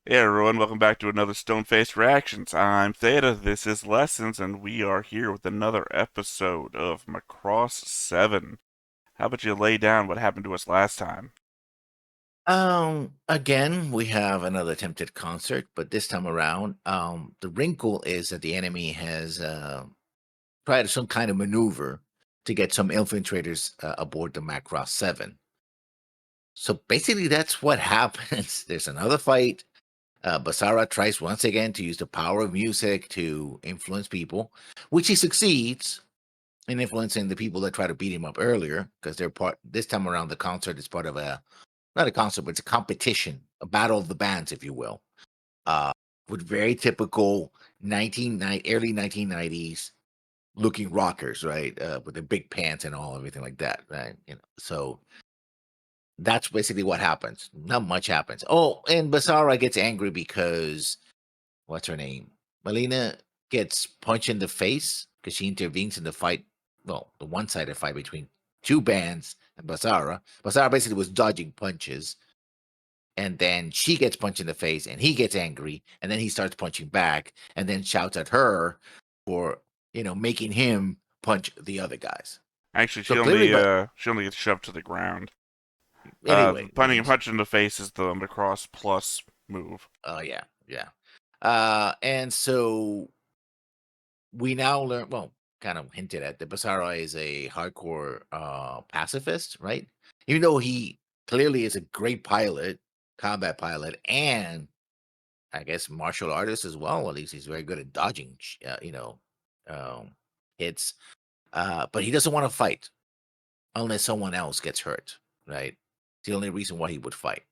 Hey everyone, welcome back to another Stone-Faced Reactions. I'm Theta, this is Lessons, and we are here with another episode of Macross 7. How about you lay down what happened to us last time? Again, we have another attempted concert, but this time around, the wrinkle is that the enemy has tried some kind of maneuver to get some infiltrators aboard the Macross 7. So basically, that's what happens. There's another fight. Basara tries once again to use the power of music to influence people, which he succeeds in influencing the people that try to beat him up earlier, because they're part this time around. The concert is part of a not a concert, but it's a competition, a battle of the bands, if you will, uh, with very typical early 1990s looking rockers, right? With the big pants and all, everything like that, right? So that's basically what happens. Not much happens. Oh, and Basara gets angry because what's her name? Melina gets punched in the face because she intervenes in the fight. Well, the one-sided fight between two bands and Basara. Basara basically was dodging punches, and then she gets punched in the face and he gets angry, and then he starts punching back and then shouts at her for making him punch the other guys. Actually, So clearly, but she only gets shoved to the ground. anyway, Punching a punch in the face is the Macross plus move. oh yeah, yeah. And so we now learn, well, kind of hinted at that Basara is a hardcore pacifist, right? Even though he clearly is a great pilot, combat pilot, and I guess martial artist as well. At least he's very good at dodging, um, hits. But he doesn't want to fight unless someone else gets hurt. Right? It's the only reason why he would fight.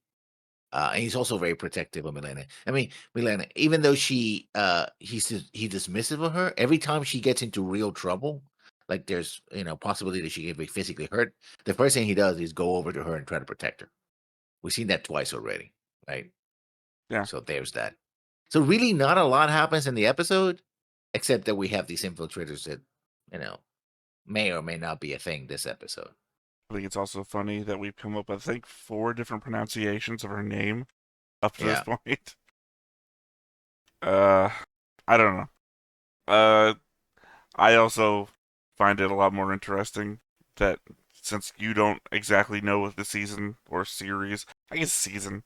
And he's also very protective of Milena. I mean, Milena, even though he's dismissive of her, every time she gets into real trouble, like there's possibility that she can be physically hurt, the first thing he does is go over to her and try to protect her. We've seen that twice already, right? Yeah, So there's that. So really, not a lot happens in the episode, except that we have these infiltrators that you know may or may not be a thing this episode. I think it's also funny that we've come up with, I think, four different pronunciations of her name up to this Yeah. point. Uh, I don't know. Uh, I also find it a lot more interesting that since you don't exactly know the season or series, I guess season,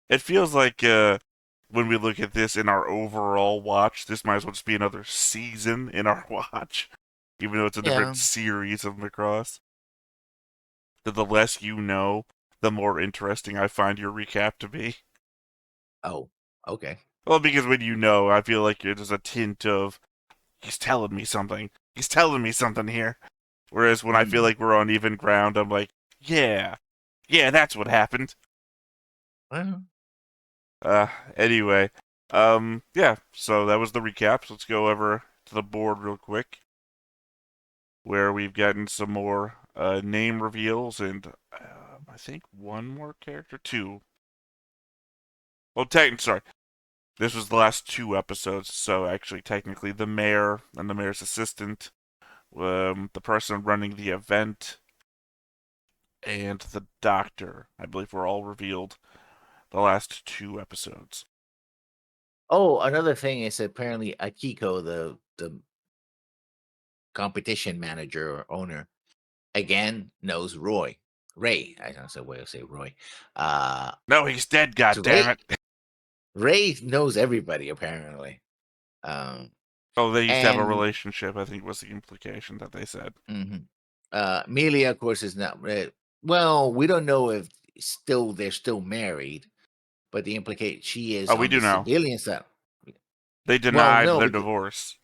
it feels like when we look at this in our overall watch, this might as well just be another season in our watch, even though it's a different Yeah. series of Macross. That the less you know, the more interesting I find your recap to be. Oh. Okay. Well, because when you know, I feel like there's a tint of he's telling me something. He's telling me something here. Whereas when I feel Hmm. like we're on even ground, I'm like, yeah, yeah, that's what happened. Well, Uh, anyway, yeah. So that was the recap. So let's go over to the board real quick, where we've gotten some more name reveals and I think one more character, two. Well, sorry, this was the last two episodes. So actually, technically, the mayor and the mayor's assistant, the person running the event, and the doctor, I believe, were all revealed the last two episodes. oh, another thing is apparently Akiko, the competition manager or owner, again knows Roy. Ray. I don't know way to say Roy. Uh, No, he's dead. God so damn it! Ray knows everybody apparently. Um, Oh, they used to have a and relationship. I think was the implication that they said. mhm. Melia, of course, is not. Well, we don't know if they're still married, but the implicate she is Oh, we on do the know. civilian side. They Well, denied no, their because divorce.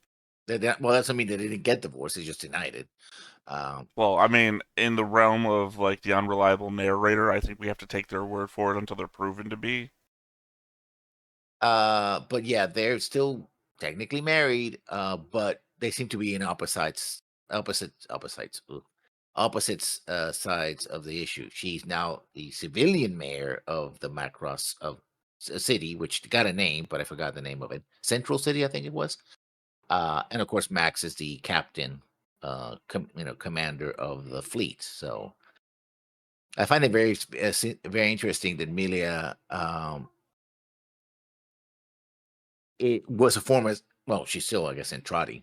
well, that doesn't mean that they didn't get divorced; they just denied it. Um, Well, I mean, in the realm of like the unreliable narrator, I think we have to take their word for it until they're proven to be. but yeah, they're still technically married. But they seem to be in opposites sides of the issue. She's now the civilian mayor of the Macross of city, which got a name, but I forgot the name of it. Central City, I think it was. And of course, Max is the captain, commander of the fleet. So I find it very interesting that Milia it was a former, well, she's still, I guess, Entrati,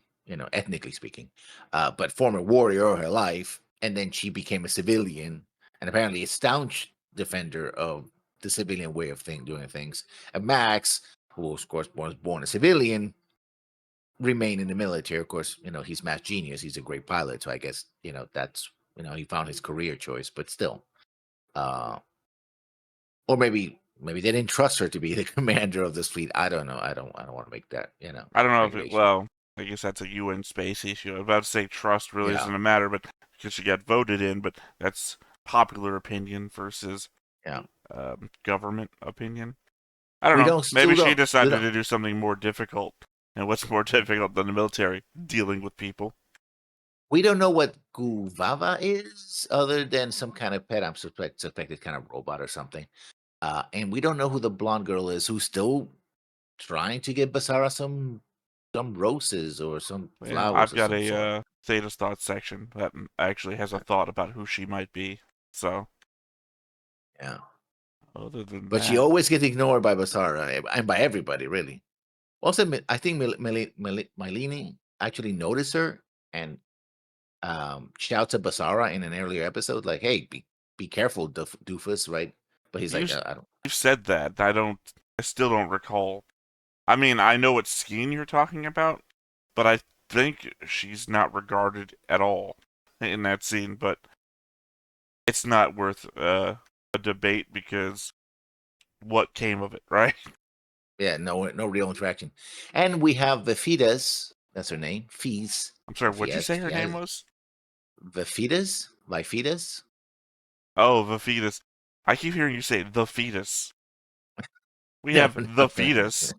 ethnically speaking, but former warrior all her life, and then she became a civilian, and apparently a staunch defender of the civilian way of doing things. And Max, who of course was born a civilian, remained in the military. Of course, he's math genius. He's a great pilot, so I guess that's he found his career choice. But still, uh, or maybe they didn't trust her to be the commander of this fleet. I don't know. I don't want to make that I don't know if it. speculation. Well, I guess that's a UN space issue. I was about to say trust really Yeah, isn't a matter, but because she got voted in, but that's popular opinion versus yeah. government opinion. I don't We know. don't Maybe still she don't we decided don't to do something more difficult. And what's more difficult than the military? Dealing with people. we don't know what Guvava is, other than some kind of pet. I'm suspected kind of robot or something. And we don't know who the blonde girl is, who's still trying to get Basara some roses or some Yeah, flowers I've of got some a sort. Theta's thoughts section that actually has a thought about who she might be. So, Yeah. other than But she that, always gets ignored by Basara and by everybody, really. Also, I think Milini actually noticed her and shouts at Basara in an earlier episode, like, "Hey, be careful, doofus!" Right? But he's like, you've "I don't." you've said that. I still don't recall. I mean, I know what scheme you're talking about, but I think she's not regarded at all in that scene. But it's not worth a debate because what came of it, right? Yeah, no real interaction. And we have Vifidas. That's her name. Fees. I'm sorry, Or what'd you Fies. say her name was? Vifidas. Vifidas. Oh, the fetus. I keep hearing you say the fetus. We No, have the no. fetus.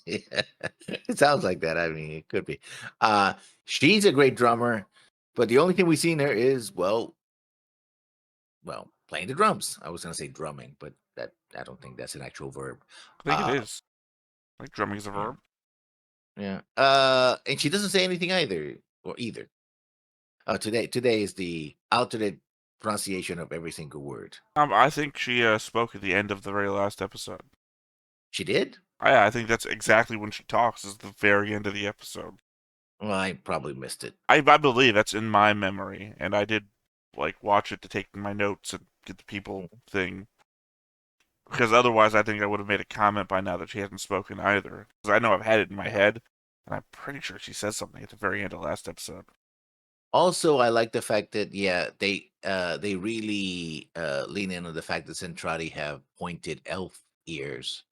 Yeah, it sounds like that. I mean, it could be. Uh, she's a great drummer, but the only thing we've seen her is playing the drums. I was gonna say drumming, but that I don't think that's an actual verb. I think it Uh, is. Like drumming is a yeah, verb. yeah. And she doesn't say anything either, or either. Today is the alternate pronunciation of every single word. I think she spoke at the end of the very last episode. She did. I think that's exactly when she talks. Is the very end of the episode. Well, I probably missed it. I believe that's in my memory, and I did like watch it to take my notes and get the people Mhm. thing. Because otherwise, I think I would have made a comment by now that she hasn't spoken either. Because I know I've had it in my Yeah. head, and I'm pretty sure she says something at the very end of last episode. Also, I like the fact that they really lean in on the fact that Centrati have pointed elf ears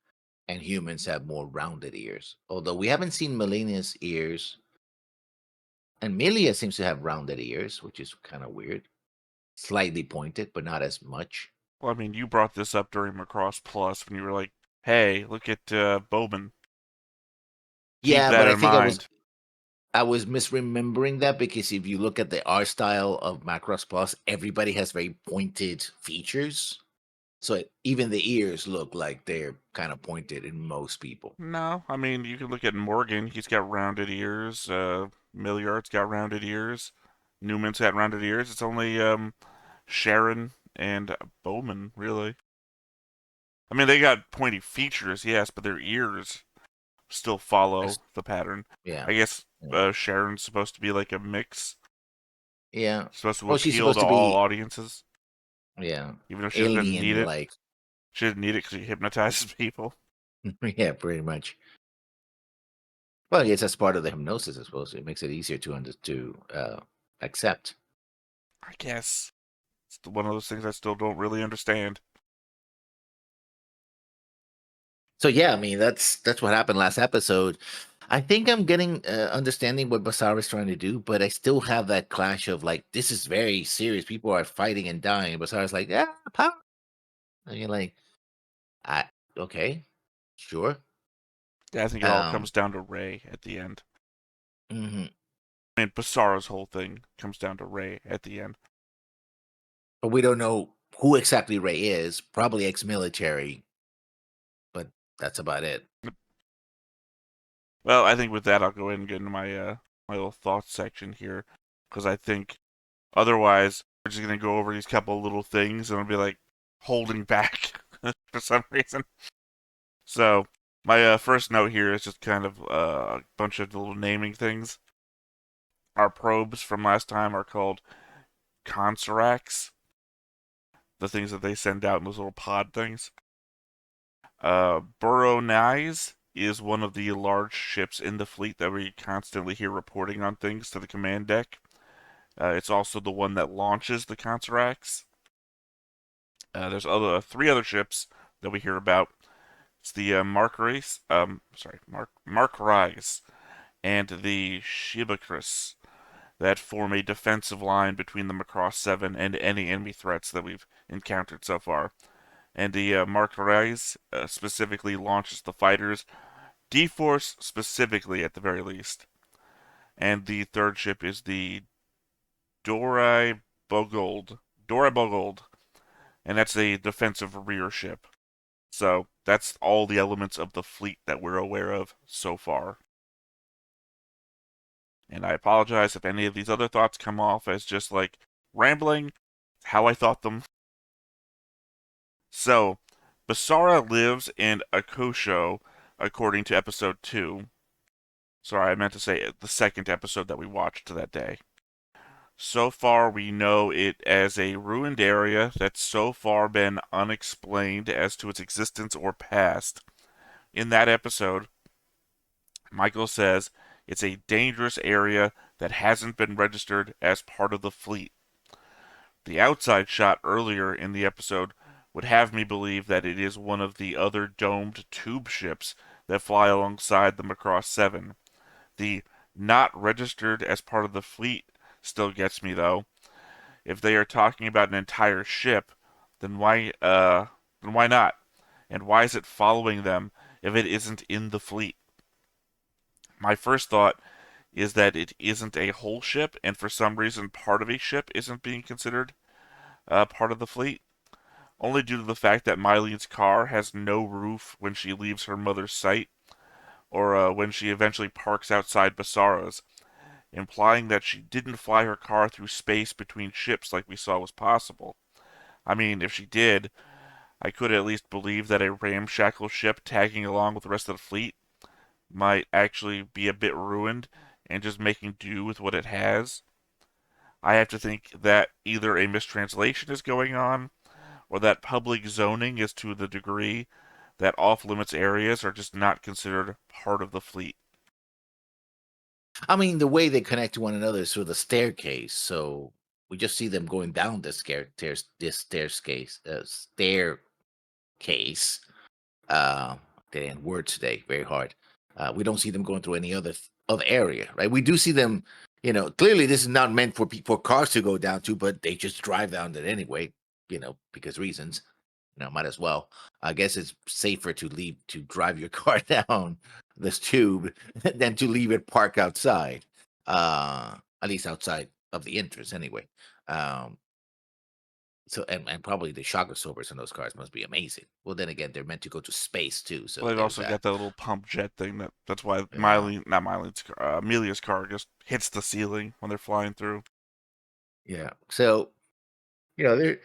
and humans have more rounded ears. Although we haven't seen Melina's ears, and Milia seems to have rounded ears, which is kind of weird. Slightly pointed, but not as much. Well, I mean, you brought this up during Macross Plus when you were like, "Hey, look at Bowman. Keep Yeah, that but I in think mind." I was misremembering that because if you look at the art style of Macross Plus, everybody has very pointed features. So even the ears look like they're kind of pointed in most people. No, I mean, you can look at Morgan. He's got rounded ears. Milliard's got rounded ears. Newman's got rounded ears. It's only Sharon and Bowman, really. I mean, they got pointy features, yes, but their ears still follow That's- the pattern. Yeah. I guess Yeah. Sharon's supposed to be like a mix, Yeah. supposed to Well, she's appeal supposed to to all be, audiences, yeah, even though she doesn't alien need it. like. She doesn't need it because she hypnotizes people. Yeah, pretty much. Well, I guess that's part of the hypnosis, I suppose. It makes it easier to accept. I guess it's one of those things I still don't really understand. So yeah, I mean that's what happened last episode. I think I'm getting understanding what Basara is trying to do, but I still have that clash of like this is very serious. People are fighting and dying. Basara's like, yeah, power. And you're like, I okay, sure. Yeah, I think it all Um, comes down to Ray at the end. mhm. I mean, Basara's whole thing comes down to Ray at the end. But we don't know who exactly Ray is. Probably ex-military, but that's about it. Well, I think with that, I'll go ahead and get into my my little thoughts section here, because I think otherwise we're just gonna go over these couple little things and I'll be like holding back for some reason. So My first note here is just kind of a bunch of little naming things. Our probes from last time are called conseracs, the things that they send out in those little pod things. Burrow-Nyes is one of the large ships in the fleet that we constantly hear reporting on things to the command deck. It's also the one that launches the conseracs. There's three other ships that we hear about. It's the Macross and the Shibakris that form a defensive line between the Macross 7 and any enemy threats that we've encountered so far. And the Macross specifically launches the fighters, D-Force specifically at the very least. And the third ship is the Dora Bogold, and that's a defensive rear ship. So that's all the elements of the fleet that we're aware of so far. And I apologize if any of these other thoughts come off as just like rambling, how I thought them. So, Basara lives in Akosho, according to episode 2. Sorry, I meant to say the second episode that we watched that day. So far, we know it as a ruined area that's so far been unexplained as to its existence or past. In that episode, Michael says it's a dangerous area that hasn't been registered as part of the fleet. The outside shot earlier in the episode would have me believe that it is one of the other domed tube ships that fly alongside the Macross 7. The not registered as part of the fleet still gets me though. If they are talking about an entire ship, then why not? And why is it following them if it isn't in the fleet? My first thought is that it isn't a whole ship, and for some reason part of a ship isn't being considered part of the fleet, only due to the fact that Mylene's car has no roof when she leaves her mother's sight, or when she eventually parks outside Basara's, implying that she didn't fly her car through space between ships like we saw was possible. I mean, if she did, I could at least believe that a ramshackle ship tagging along with the rest of the fleet might actually be a bit ruined and just making do with what it has. I have to think that either a mistranslation is going on, or that public zoning is to the degree that off limits areas are just not considered part of the fleet. I mean, the way they connect to one another is through the staircase. So we just see them going down this staircase. Uh, and word today, very hard. We don't see them going through any other area, right? We do see them. Clearly this is not meant for cars to go down to, but they just drive down it anyway. Because reasons. Might as well. I guess it's safer to drive your car down this tube than to leave it parked outside. At least outside of the entrance, anyway. Um, so and probably the shock absorbers in those cars must be amazing. Well, then again, they're meant to go to space too, Well, so they've there's also that. got that little pump jet thing that's why Yeah, Amelia's car just hits the ceiling when they're flying through. yeah. So they're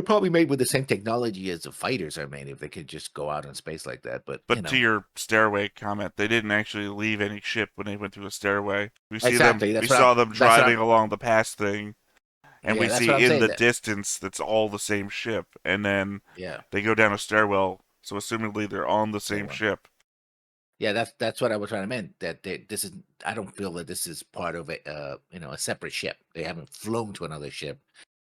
probably made with the same technology as the fighters are made if they could just go out in space like that. But But to your stairway comment, they didn't actually leave any ship when they went through the stairway. exactly. We saw them That's what I'm. driving along the pass thing, and we Yeah, that's what see I'm in saying. the That distance that's all the same ship, and then yeah, they go down a stairwell, so assumedly they're on the same stairwell. ship. Yeah, that's what I was trying to mean. That this is. I don't feel that this is part of a separate ship. They haven't flown to another ship.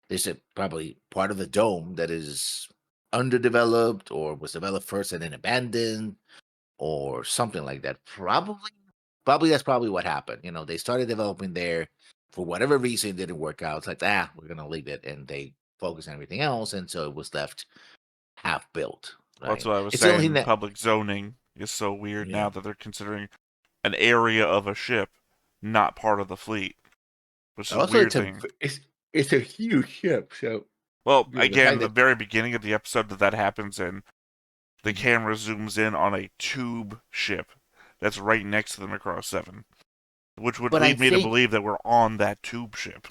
This is probably part of the dome that is underdeveloped or was developed first and then abandoned or something like that. Probably that's probably what happened. They started developing there for whatever reason it didn't work out. It's like, we're gonna leave it, and they focus on everything else, and so it was left half built. Well, that's Right. what I was It's the only thing saying. that Public zoning is so weird now yeah. that they're considering an area of a ship not part of the fleet, which is a Also, weird thing. it's a huge ship. So Well, the again, fact the that very beginning of the episode that happens in, the Mhm. camera zooms in on a tube ship that's right next to the Macross 7, which would but I lead me to think believe that we're on that tube ship.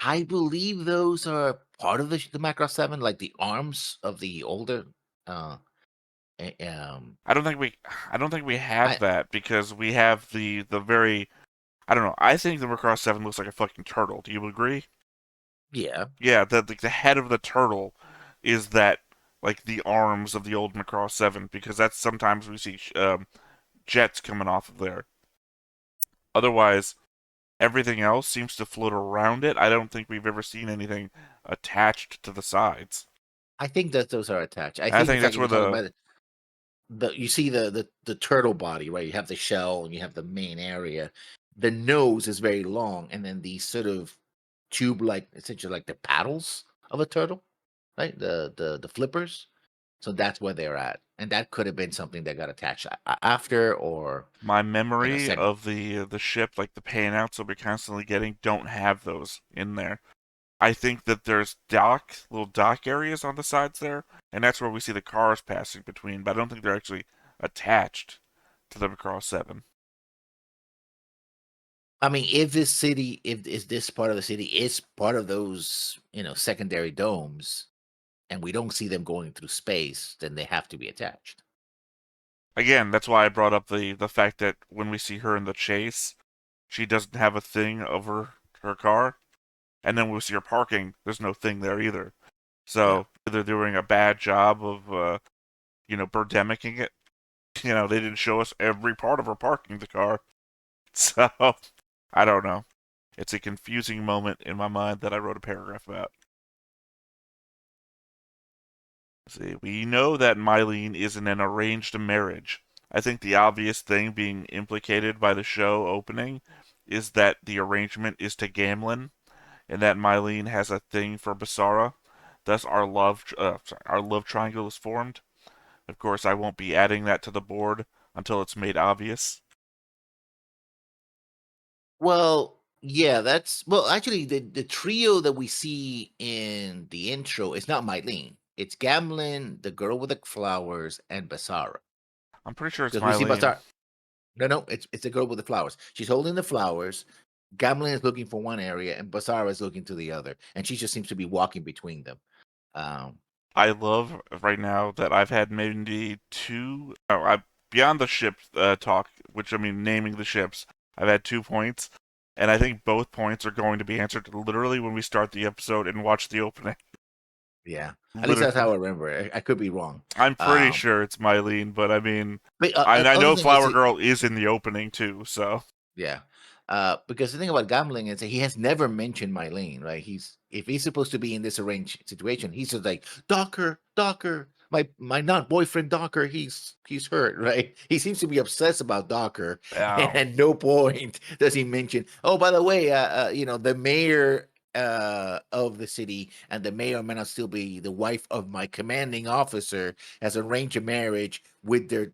I believe those are part of the Macross 7, like the arms of the older uh I don't think we have I that because we have the very I don't know. I think the Macross 7 looks like a fucking turtle. Do you agree? yeah, Yeah, the head of the turtle is that like the arms of the old Macross 7 because that's sometimes we see jets coming off of there. Otherwise, everything else seems to float around it. I don't think we've ever seen anything attached to the sides. I think that those are attached. I And I think, in think fact, that's if where you're talking the about you see the turtle body, right? You have the shell and you have the main area. The nose is very long, and then these sort of tube like, essentially like the paddles of a turtle, right? The flippers. So that's where they're at, and that could have been something that got attached after, or my memory seg. of the ship, like the payouts that we're constantly getting, don't have those in there. I think that there's little dock areas on the sides there, and that's where we see the cars passing between. But I don't think they're actually attached to the Macross 7. I mean, if this city, if is this part of the city is part of those, secondary domes, and we don't see them going through space, then they have to be attached. Again, that's why I brought up the fact that when we see her in the chase, she doesn't have a thing over her car, and then when we see her parking, there's no thing there either. Yeah. So they're doing a bad job of birdemicing it. They didn't show us every part of her parking the car. So I don't know. It's a confusing moment in my mind that I wrote a paragraph about. See, we know that Mylene is in an arranged marriage. I think the obvious thing being implicated by the show opening is that the arrangement is to Gamlin, and that Mylene has a thing for Basara. Thus, our love triangle is formed. Of course, I won't be adding that to the board until it's made obvious. Well, yeah, that's well. Actually, the trio that we see in the intro is not Mylene. It's Gamlin, the girl with the flowers, and Basara. I'm pretty sure it's Because we see Mylene. Basara. No, it's the girl with the flowers. She's holding the flowers. Gamlin is looking for one area, and Basara is looking to the other, and she just seems to be walking between them. Um, I love right now that I've had maybe two. Oh, beyond the ship talk, which I mean naming the ships. I've had 2 points, and I think both points are going to be answered literally when we start the episode and watch the opening. yeah, at least that's Literally, how I remember it. I could be wrong. I'm pretty Um, sure it's Mylene, but I mean, but I other know thing is, Flower Girl is in the opening too, so yeah. Because the thing about gambling is that he has never mentioned Mylene, right? If he's supposed to be in this arranged situation, he's just like, Docker, my not boyfriend Docker, he's hurt, right? He seems to be obsessed about Docker, and ow. at no point does he mention, oh, by the way, the mayor of the city, and the mayor may not still be the wife of my commanding officer, has arranged a marriage with their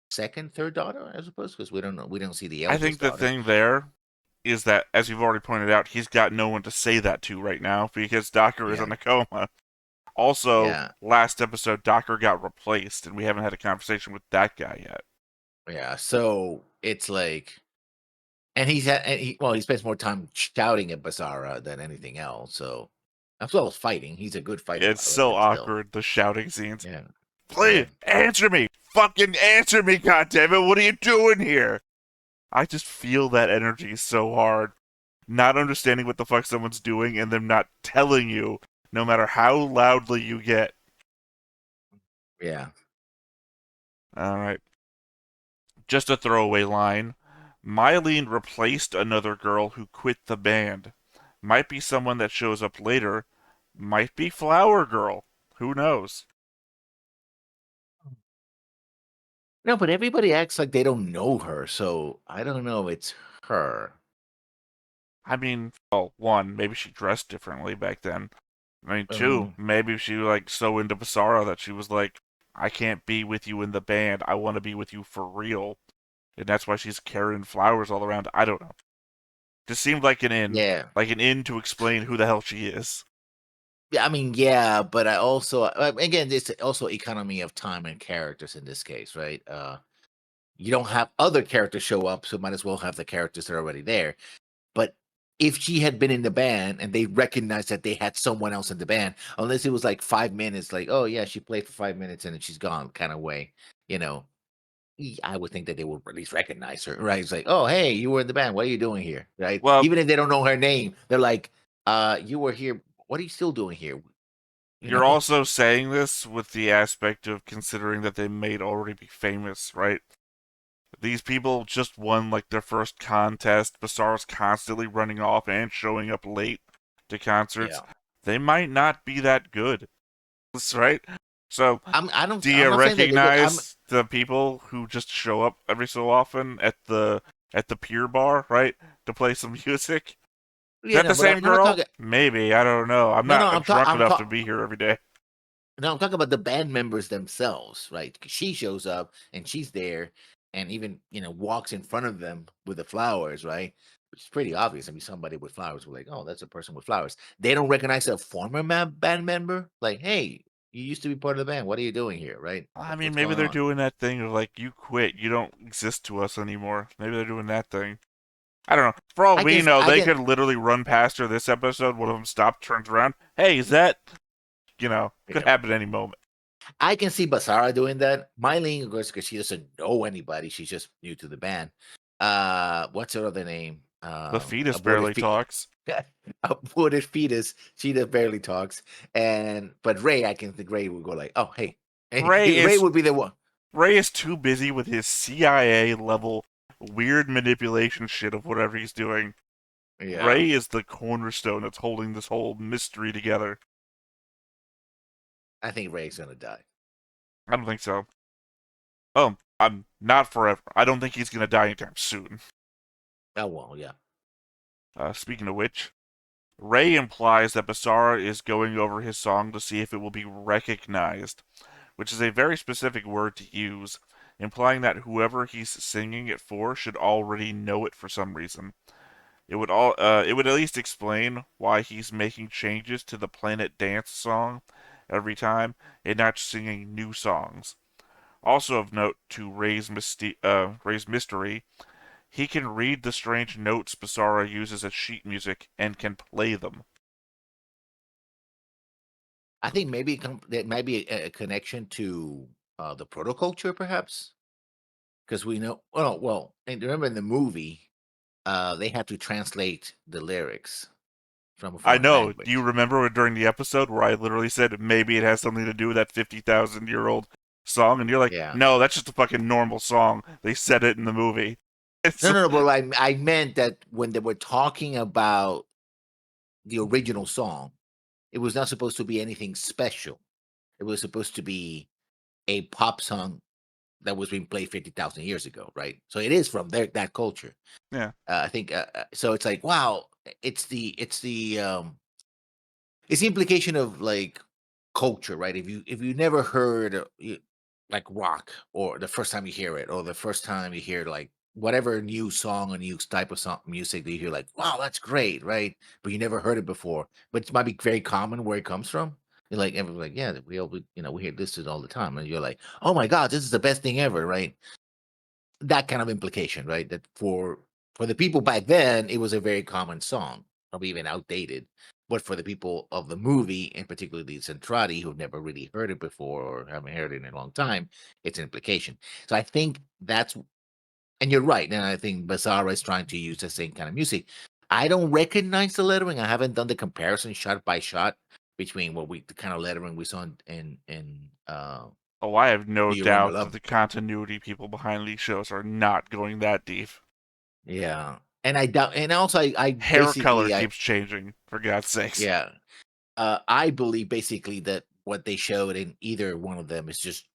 second, third daughter, I suppose, because we don't see the I think eldest the daughter. thing there is that, as you've already pointed out, he's got no one to say that to right now because Docker is Yeah. in a coma. Also, Yeah, last episode, Docker got replaced, and we haven't had a conversation with that guy yet. yeah. So it's like, he spends more time shouting at Basara than anything else. So, as well as fighting, he's a good fighter, It's by the way. so But still, awkward, the shouting scenes. yeah, Please, yeah, answer me! Fucking answer me, goddammit! What are you doing here? I just feel that energy so hard. Not understanding what the fuck someone's doing and them not telling you, no matter how loudly you get. yeah. Alright. Just a throwaway line. Mylene replaced another girl who quit the band. Might be someone that shows up later. Might be Flower Girl. Who knows? No, but everybody acts like they don't know her, so I don't know if it's her. I mean, well, one, maybe she dressed differently back then. I mean, two, Um, maybe she like so into Basara that she was like, I can't be with you in the band. I want to be with you for real. And that's why she's carrying flowers all around. I don't know. Just seemed yeah, like an in to explain who the hell she is. yeah. I mean, yeah, but I also, again, it's also economy of time and characters in this case, right? You don't have other characters show up, so might as well have the characters that are already there. But if she had been in the band and they recognized that they had someone else in the band, unless it was like 5 minutes, like, oh yeah, she played for 5 minutes and then she's gone, kind of way, you know. I would think that they would at least recognize her, right? It's like, oh, hey, you were in the band. What are you doing here, right? Well, Even if they don't know her name, they're like, you were here. What are you still doing here? You you're know? also saying this with the aspect of considering that they may already be famous, right? These people just won like their first contest. Basar's constantly running off and showing up late to concerts. Yeah. They might not be that good, right? So, I don't. do I'm you not saying that they're good. recognize the people who just show up every so often at the pier bar, right, to play some music? Is Yeah, that no, the but same I'm not girl? talking. Maybe, I don't know. I'm No, no, not drunk enough to be here every day. no, I'm talking about the band members themselves, right? 'Cause she shows up and she's there, and even walks in front of them with the flowers, right? Which is pretty obvious. I mean, somebody with flowers, we're like, oh, that's a person with flowers. They don't recognize a former band member, like, hey, you used to be part of the band. What are you doing here, right? I mean, What's maybe going they're on? doing that thing of like, you quit, you don't exist to us anymore. Maybe they're doing that thing. I don't know. For all I we guess know, I they can. could literally run past her this episode. One of them stops, turns around. Hey, is that, could Yeah. happen any moment. I can see Basara doing that. Mylene, of course, because she doesn't know anybody. She's just new to the band. What's her other name? The fetus Aborted barely fetus. talks. Aborted fetus. She just barely talks. And but Ray, I can think Ray would go like, oh hey, Ray Ray is would be the one. Ray is too busy with his CIA level weird manipulation shit of whatever he's doing. Yeah, Ray is the cornerstone that's holding this whole mystery together. I think Ray's gonna die. I don't think so. Oh, I'm not forever. I don't think he's gonna die anytime soon. Oh well, yeah. Speaking of which, Ray implies that Basara is going over his song to see if it will be recognized, which is a very specific word to use, implying that whoever he's singing it for should already know it for some reason. It would at least explain why he's making changes to the Planet Dance song every time and not singing new songs. Also of note to Ray's mystery, he can read the strange notes Basara uses as sheet music and can play them. I think maybe there might be a connection to the protoculture, perhaps, because we know. Well, and remember in the movie, they had to translate the lyrics from a I foreign know. Do you language. remember during the episode where I literally said maybe it has something to do with that 50,000-year-old song? And you're like, Yeah. no, that's just a fucking normal song. They said it in the movie. It's, No, no, no. But I meant that when they were talking about the original song, it was not supposed to be anything special. It was supposed to be a pop song that was being played 50,000 years ago, right? So it is from that culture. yeah. I think so. It's like, wow, it's the implication of like culture, right? If you never heard like rock, or the first time you hear it, or the first time you hear like whatever new song or new type of song music that you hear, like, wow, that's great, right? But you never heard it before, but it might be very common where it comes from. You're like, everyone's like, yeah, we hear this all the time, and you're like, oh my god, this is the best thing ever, right? That kind of implication, right? That for the people back then, it was a very common song, probably even outdated. But for the people of the movie, and particularly Centrati, who've never really heard it before or haven't heard it in a long time, it's an implication. So I think that's, and you're right. And I think Bizarre is trying to use the same kind of music. I don't recognize the lettering. I haven't done the comparison shot by shot between the kind of lettering we saw in Oh, I have no Do You Remember doubt that Love? the continuity people behind these shows are not going that deep. Yeah. And I doubt, and also I Hair color basically, keeps changing, for God's sakes. yeah, I believe basically that what they showed in either one of them is just,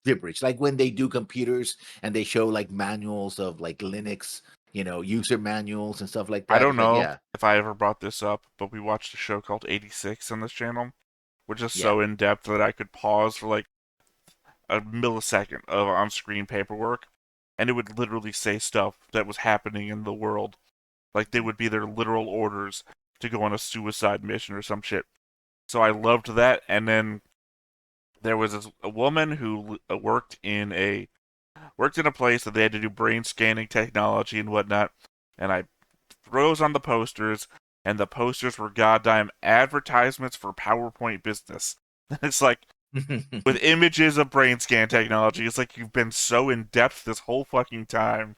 gibberish. Like when they do computers and they show like manuals of like Linux, user manuals and stuff like I that. don't It's like, know yeah, if I ever brought this up, but we watched a show called 86 on this channel, which is yeah, so in depth that I could pause for like a millisecond of on screen paperwork, and it would literally say stuff that was happening in the world. Like they mm, would be their literal orders to go on a suicide mission or some shit. So I loved that. And then there was a woman who worked in a place that they had to do brain scanning technology and whatnot. And I throws on the posters, and the posters were goddamn advertisements for PowerPoint business. It's like, with images of brain scan technology, it's like you've been so in depth this whole fucking time.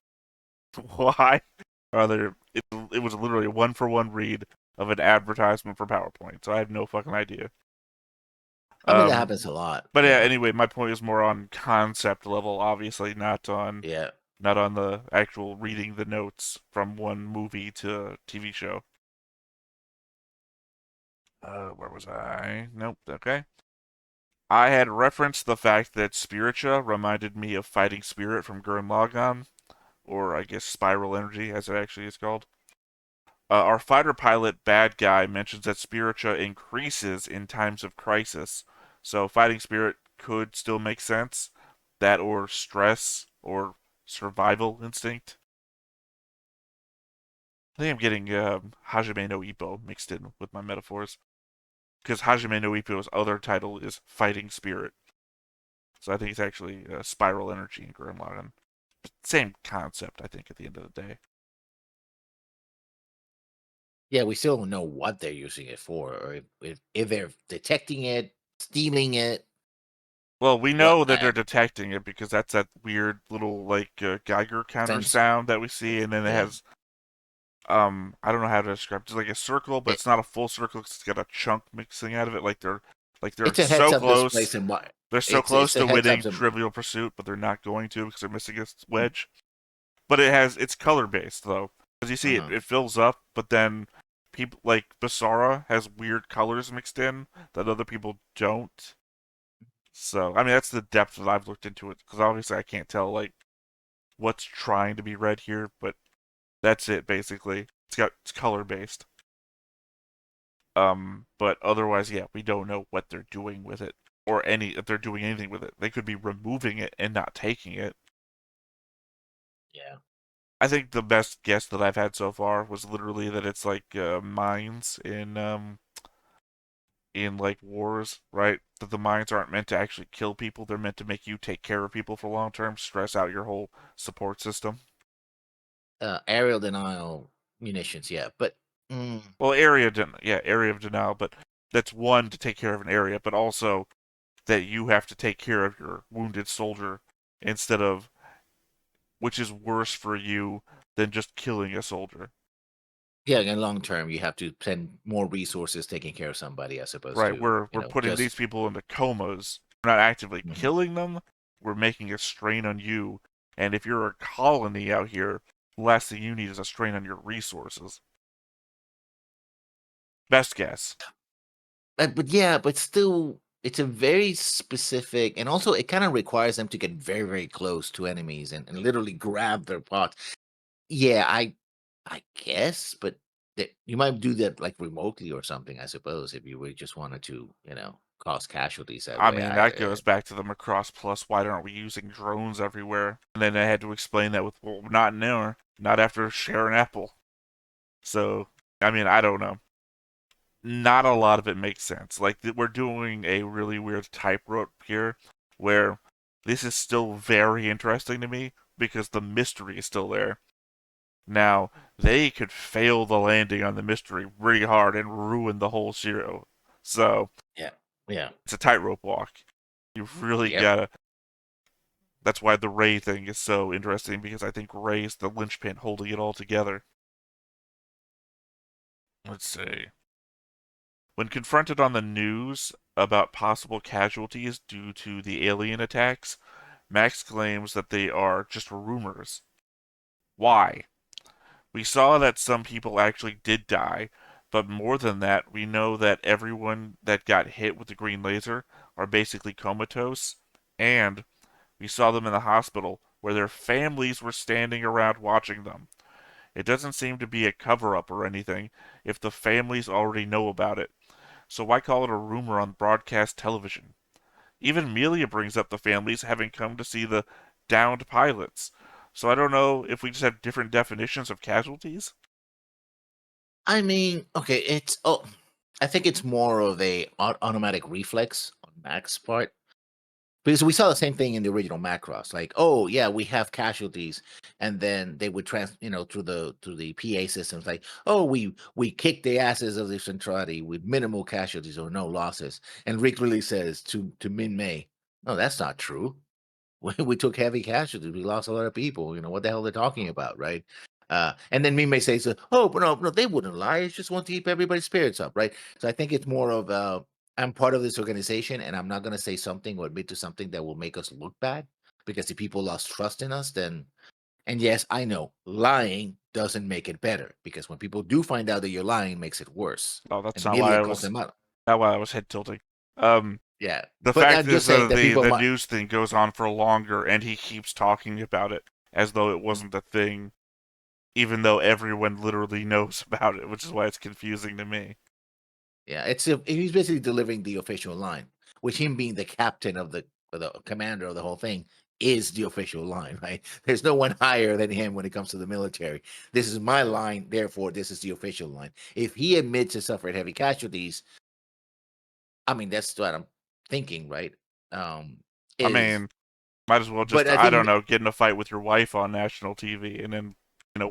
Why are there? It was literally a one for one read of an advertisement for PowerPoint, so I have no fucking idea. I mean, that Um, happens a lot. but yeah, Yeah. anyway, my point is more on concept level, obviously, Yeah. not on the actual reading the notes from one movie to TV show. Where was I? Nope. Okay. I had referenced the fact that Spiritia reminded me of Fighting Spirit from Gurren Lagann, or I guess Spiral Energy, as it actually is called. Our fighter pilot bad guy mentions that Spiritia increases in times of crisis, so Fighting Spirit could still make sense. That or stress or survival instinct. I think I'm getting Hajime no Ippo mixed in with my metaphors. Because Hajime no Ippo's other title is Fighting Spirit. So I think it's actually Spiral Energy in Gurren Lagann. Same concept, I think, at the end of the day. Yeah, we still don't know what they're using it for, or if they're detecting it, stealing it. Well, we What? know that they're detecting it because that's that weird little like Geiger counter Sense. sound that we see, and then it Yeah. has I don't know how to describe it. It's like a circle, but It, it's not a full circle 'cause it's got a chunk mixing out of it. Like they're it's a heads so up close. display symbol. They're so It's close a to heads up winning symbol. Trivial Pursuit, but they're not going to because they're missing a wedge. But it's color based though, because you see Uh-huh. it fills up, but then people like Basara has weird colors mixed in that other people don't. So I mean that's the depth that I've looked into it because obviously I can't tell like what's trying to be read here, but that's it basically. It's color based. But otherwise, yeah, we don't know what they're doing with it or any if they're doing anything with it. They could be removing it and not taking it. Yeah. I think the best guess that I've had so far was literally that it's like mines in like wars, right? That the mines aren't meant to actually kill people; they're meant to make you take care of people for long term, stress out your whole support system. Aerial denial munitions. Yeah, but mm, Well, area of denial, but that's one to take care of an area, but also that you have to take care of your wounded soldier instead of which is worse for you than just killing a soldier. yeah, in long term, you have to spend more resources taking care of somebody as opposed Right, to we're putting these just. people into comas. We're not actively Mhm. killing them. We're making a strain on you. And if you're a colony out here, the last thing you need is a strain on your resources. Best guess. But yeah, but still, it's a very specific, and also it kind of requires them to get very, very close to enemies and literally grab their pots. Yeah, I guess, but you might do that like remotely or something. I suppose if you really just wanted to, cause casualties that I way. mean, that goes back to the Macross Plus. Why aren't we using drones everywhere? And then I had to explain that with, well, not now, not after Sharon Apple. So, I mean, I don't know. Not a lot of it makes sense. Like we're doing a really weird tightrope here, where this is still very interesting to me because the mystery is still there. Now they could fail the landing on the mystery really hard and ruin the whole zero. So Yeah, yeah, it's a tightrope walk. You've really yep. gotta. That's why the Ray thing is so interesting because I think Ray's the linchpin holding it all together. Let's see. When confronted on the news about possible casualties due to the alien attacks, Max claims that they are just rumors. Why? We saw that some people actually did die, but more than that, we know that everyone that got hit with the green laser are basically comatose, and we saw them in the hospital where their families were standing around watching them. It doesn't seem to be a cover up or anything if the families already know about it. So why call it a rumor on broadcast television? Even Melia brings up the families having come to see the downed pilots. So I don't know if we just have different definitions of casualties. I mean, okay, I think it's more of a automatic reflex on Mac's part. Because we saw the same thing in the original Macross, like, oh yeah, we have casualties, and then they would through the PA systems, like, oh, we kicked the asses of the Centrati with minimal casualties or no losses, and Rick really says to Min May, no, that's not true. We took heavy casualties. We lost a lot of people. You know what the hell they're talking about, right? And then Mime says, "Oh, but no, they wouldn't lie. It's just want to keep everybody's spirits up, right?" So I think it's more of I'm part of this organization, and I'm not going to say something or admit to something that will make us look bad. Because if people lost trust in us, then and yes, I know lying doesn't make it better. Because when people do find out that you're lying, it makes it worse. Oh, that's And not why Milia I calls was them out. not why I was head tilting. Um, Yeah, the but fact I'm is just saying that that the people the might. news thing goes on for longer, and he keeps talking about it as though it Mm. wasn't a thing, even though everyone literally knows about it, which is why it's confusing to me. Yeah, he's basically delivering the official line, which him being the captain of the commander of the whole thing is the official line, right? There's no one higher than him when it comes to the military. This is my line, therefore this is the official line. If he admits to suffered heavy casualties, I mean that's what I'm thinking, right? Um, I is mean, might as well but just, I I don't think know, get in a fight with your wife on national TV and then,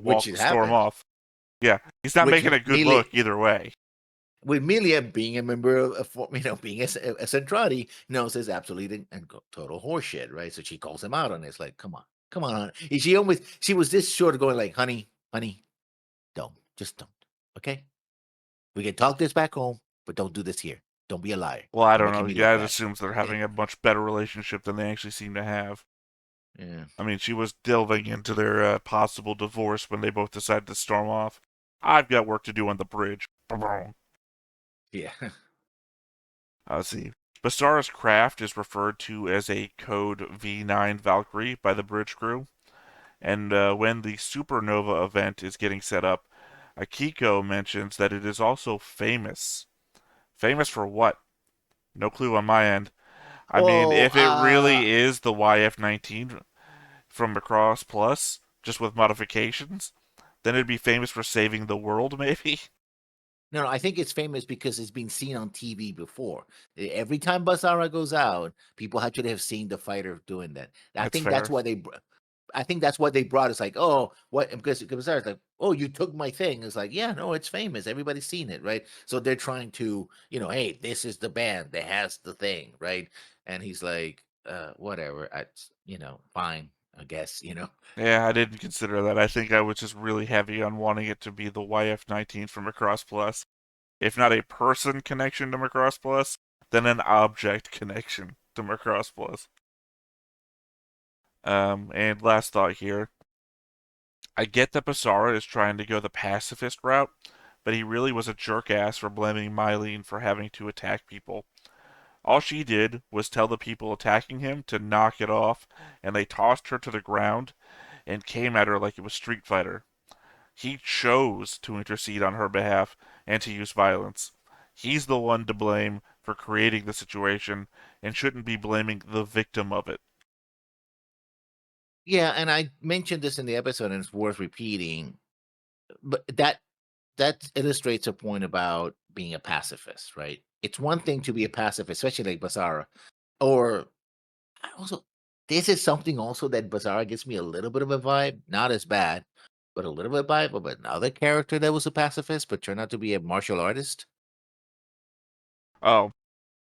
which walk, it storm happens, off. Yeah, he's not which making a good look immediately either way. with Milia being a member being a Centrati, knows is absolutely and total horseshit, right? So she calls him out on this, like, come on, honey. And she was this short of going, like, honey, just don't, okay? We can talk this back home, but don't do this here. Don't be a liar. Well, I You're don't making know. me look Yeah, it bad. assumes they're Yeah, having a much better relationship than they actually seem to have. yeah, I mean, she was delving into their possible divorce when they both decided to storm off. I've got work to do on the bridge. yeah. Let's see. Basara's craft is referred to as a code V9 Valkyrie by the bridge crew, and when the supernova event is getting set up, Akiko mentions that it is also famous. Famous for what? No clue on my end. I mean, Oh, if it really is the YF-19 from Macross Plus, just with modifications, then it'd be famous for saving the world, maybe? no, I think it's famous because it's been seen on TV before. Every time Basara goes out, people actually have seen the fighter doing that. I That's think that's fair. why I think that's what they brought. It's like, oh, what? Because it's like, oh, you took my thing. It's like, yeah, no, it's famous. Everybody's seen it, right? So they're trying to, hey, this is the band that has the thing, right? And he's like, whatever. Fine, I guess, Yeah, I didn't consider that. I think I was just really heavy on wanting it to be the YF-19 from Macross Plus. If not a person connection to Macross Plus, then an object connection to Macross Plus. And last thought here. I get that Basara is trying to go the pacifist route, but he really was a jerk ass for blaming Mylene for having to attack people. All she did was tell the people attacking him to knock it off, and they tossed her to the ground and came at her like it was Street Fighter. He chose to intercede on her behalf and to use violence. He's the one to blame for creating the situation and shouldn't be blaming the victim of it. Yeah, and I mentioned this in the episode, and it's worth repeating. But that illustrates a point about being a pacifist, right? It's one thing to be a pacifist, especially like Basara. Or I also, this is something also that Basara gives me a little bit of a vibe, not as bad, but a little bit of vibe of another character that was a pacifist but turned out to be a martial artist. Oh,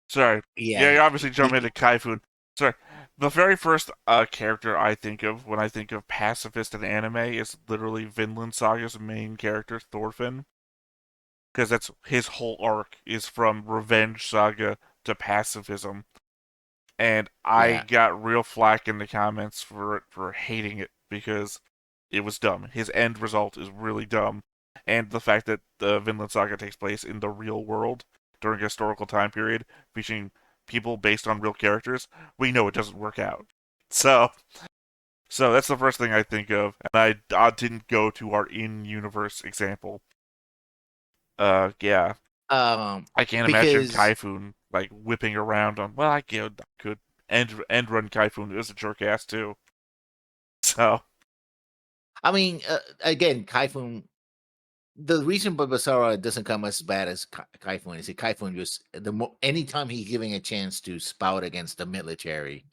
sorry. Yeah, Yeah, you obviously jump into Kaifun. Sorry. The very first character I think of when I think of pacifist in anime is literally Vinland Saga's main character, Thorfinn. Because that's his whole arc is from revenge saga to pacifism. And I yeah, got real flack in the comments for hating it because it was dumb. His end result is really dumb, and the fact that the Vinland Saga takes place in the real world during a historical time period, featuring people based on real characters, we know it doesn't work out. So, so that's the first thing I think of, and I didn't go to our in-universe example. Yeah, I can't imagine because Kaifun like whipping around on. Well, I could end run Kaifun. It was a jerk ass too. So I mean, again, Kaifun. the reason Basara doesn't come as bad as Kaifun is that Kaifun just anytime he's giving a chance to spout against the military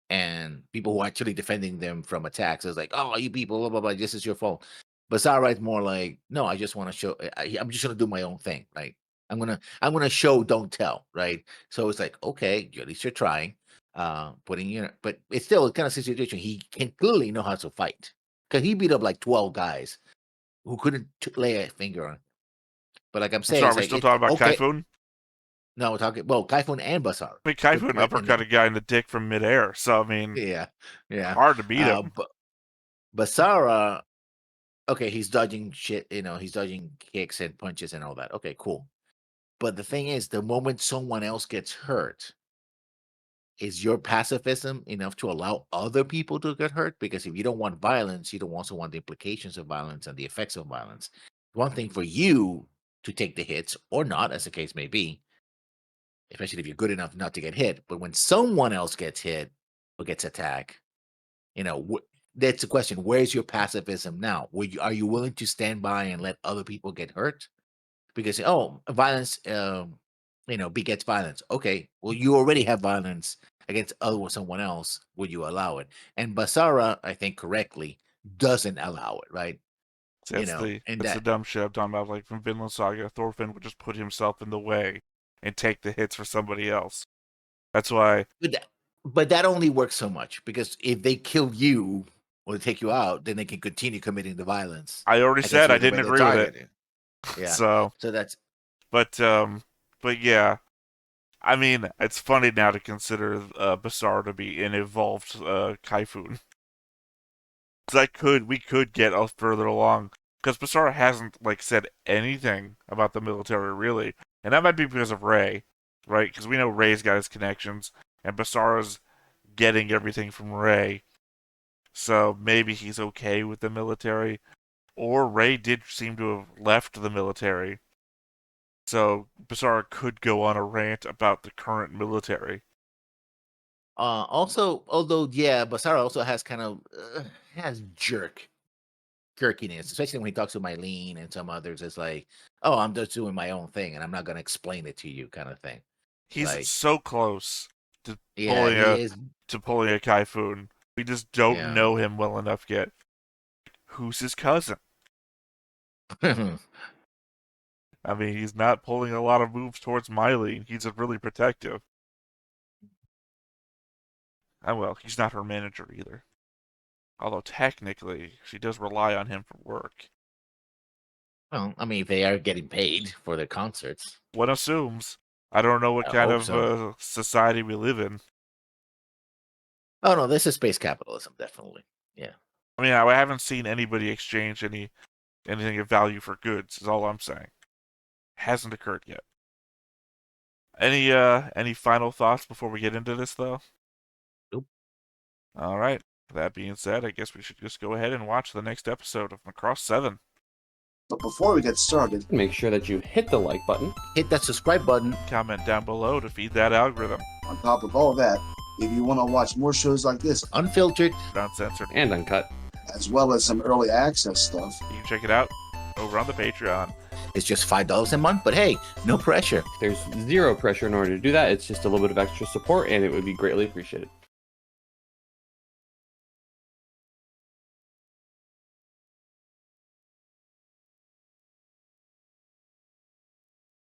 and people who are actually defending them from attacks, it's like, oh, you people, blah blah blah, this is your fault. Basara is more like, no, I just want to show. I'm just gonna do my own thing. Like I'm gonna show, don't tell, right? So it's like, okay, at least you're trying, putting in, but it's still a kind of situation. He can clearly know how to fight because he beat up like 12 guys who couldn't lay a finger on. But like I'm I'm saying, sorry, it's we're like still it's talking about okay. Kaifun? No, we're talking Kaifun and Basara. I mean, Kaifun Right in the uppercut a guy in the dick from midair, so I mean, yeah, yeah. hard to beat him. But Basara, okay, he's dodging shit, he's dodging kicks and punches and all that. Okay, cool. But the thing is, the moment someone else gets hurt, is your pacifism enough to allow other people to get hurt? Because if you don't want violence, you don't also want the implications of violence and the effects of violence. One thing for you to take the hits or not, as the case may be, especially if you're good enough not to get hit. But when someone else gets hit or gets attacked, that's the question. Where's your pacifism now? Are you willing to stand by and let other people get hurt? Because violence, begets violence. Okay, well, you already have violence against someone else. Would you allow it? And Basara, I think correctly, doesn't allow it, right? And That's the that, dumb shit I'm talking about. Like from Vinland Saga, Thorfinn would just put himself in the way and take the hits for somebody else. That's why but that only works so much because if they kill you or take you out, then they can continue committing the violence I already against said I whoever didn't they're agree with it. targeting. Yeah. So, So that's but yeah. I mean, it's funny now to consider Basara to be an evolved Kaifun. Because we could get us further along. Because Basara hasn't like said anything about the military really, and that might be because of Ray, right? Because we know Ray's got his connections, and Basara's getting everything from Ray. So maybe he's okay with the military. Or Ray did seem to have left the military. So Basara could go on a rant about the current military. also, although yeah, Basara also has kind of has jerkiness, especially when he talks to Mylene and some others. It's like, oh, I'm just doing my own thing, and I'm not gonna explain it to you, kind of thing. He's Like, so close to yeah, pulling he a is. Kaifun. We just don't Yeah. know him well enough yet. Who's his cousin? I mean, he's not pulling a lot of moves towards Miley. He's really protective. And well, he's not her manager either. Although technically, she does rely on him for work. Well, I mean, they are getting paid for their concerts. One assumes. I don't know what I kind hope of so. society we live in. Oh no, this is space capitalism, definitely. Yeah. I mean, I haven't seen anybody exchange anything of value for goods. Is all I'm saying. Hasn't occurred yet. Any final thoughts before we get into this though? Nope. All right. That being said, I guess we should just go ahead and watch the next episode of Macross 7. But before we get started, Make sure that you hit the like button. Hit that subscribe button. Comment down below to feed that algorithm. on top of all that, if you want to watch more shows like this, Unfiltered. Uncensored. And uncut. as well as some early access stuff, You can check it out over on the Patreon. It's just $5 a month, but hey, no pressure. There's zero pressure in order to do that. It's just a little bit of extra support, and it would be greatly appreciated.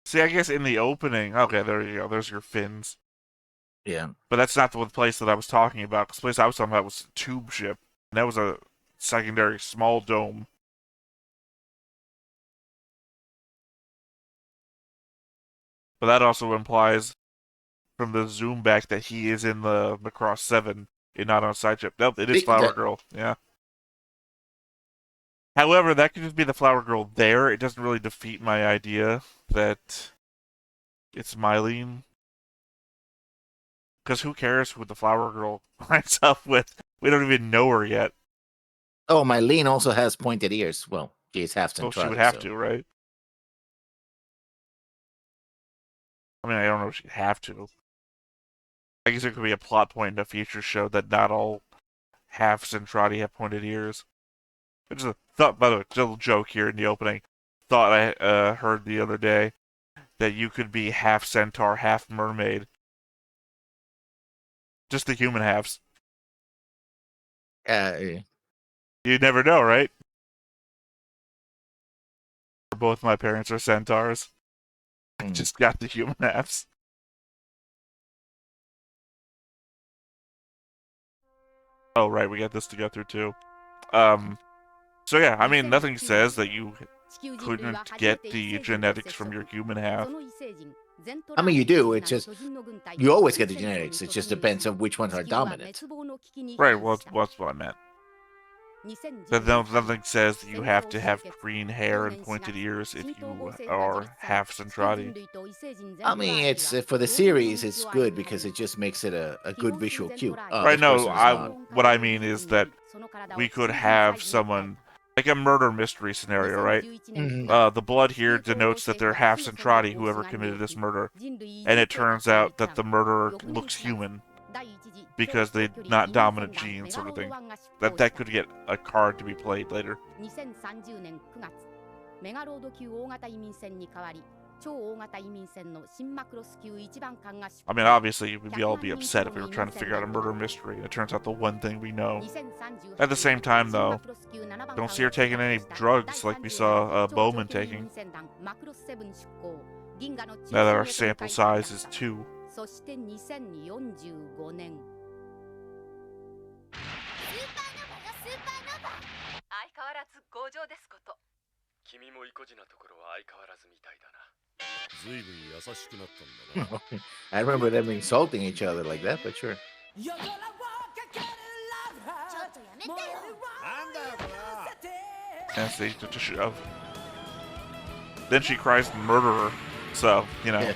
See, I guess in the opening, okay, there you go. There's your fins. Yeah. But that's not the place that I was talking about. The place I was talking about was a tube ship. And that was a secondary small dome. But that also implies from the zoom back that he is in the Macross 7 and not on a side ship. Nope, it is Flower Girl. Yeah. However, that could just be the Flower Girl there. It doesn't really defeat my idea that it's Mylene. Because who cares who the Flower Girl lines up with? We don't even know her yet. Oh, Mylene also has pointed ears. Well, she's half Well, centrale. she would have to, right? I mean, I don't know if she'd have to. I guess it could be a plot point in a future show that not all half Centrati have pointed ears. It's a thought, by the way, little joke here in the opening. thought I heard the other day that you could be half centaur, half mermaid. Just the human halves. Yeah. You never know, right? Both my parents are centaurs. I just got the human halves. Oh, right, we got this to go through too. So yeah, I mean, nothing says that you couldn't get the genetics from your human half. I mean, you do. It's just you always get the genetics. It just depends on which ones are dominant. Right, well, that's what I meant. Nothing says that you have to have green hair and pointed ears if you are half Centrati. I mean, it's for the series, it's good because it just makes it a good visual cue. Right, This no, person is not. what I mean is that we could have someone, like a murder mystery scenario, right? The blood here denotes that they're half Centrati, whoever committed this murder, and it turns out that the murderer looks human because they not dominant genes, sort of thing. That could get a card to be played later. I mean, obviously, we'd all be upset if we were trying to figure out a murder mystery, and it turns out the one thing we know. At the same time, though, don't see her taking any drugs like we saw Bowman taking. Now that our sample size is 2. 君も意固地なところは相変わらずみたいだな。随分優しくなったんだな。I remember them insulting each other like that, but sure. ちょっとやめてよ。なんだよこれ。 And see, to shove. Then she cries murderer, so, you know. Yeah.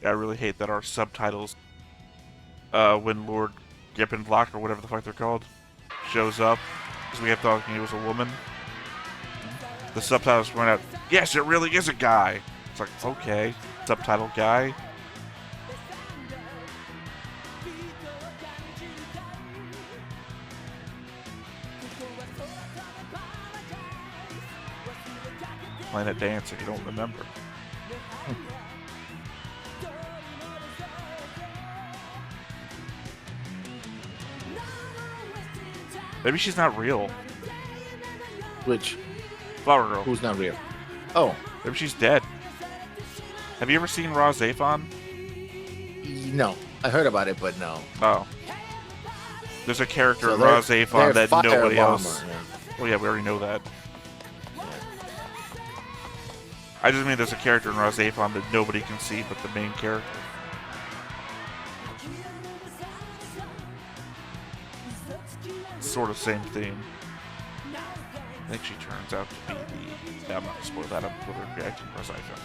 I really hate that our subtitles, when Lord Gippenblock, or whatever the fuck they're called, shows up, because we kept talking it was a woman. The subtitles point out, yes, it really is a guy. It's like, okay, subtitle guy. Planet Dance if you don't remember. Maybe she's not real. Which? Flower Girl. Who's not real? Oh. Maybe she's dead. Have you ever seen Raw Zaphon? No. I heard about it, but no. Oh. There's a character So in Raw Zaphon that nobody else... Yeah. Well, yeah, we already know that. I just mean there's a character in Raw Zaphon that nobody can see but the main character. Sort of same theme. I think she turns out to be the... Yeah, I'm not gonna spoil that. I'm literally reacting to Zaphon.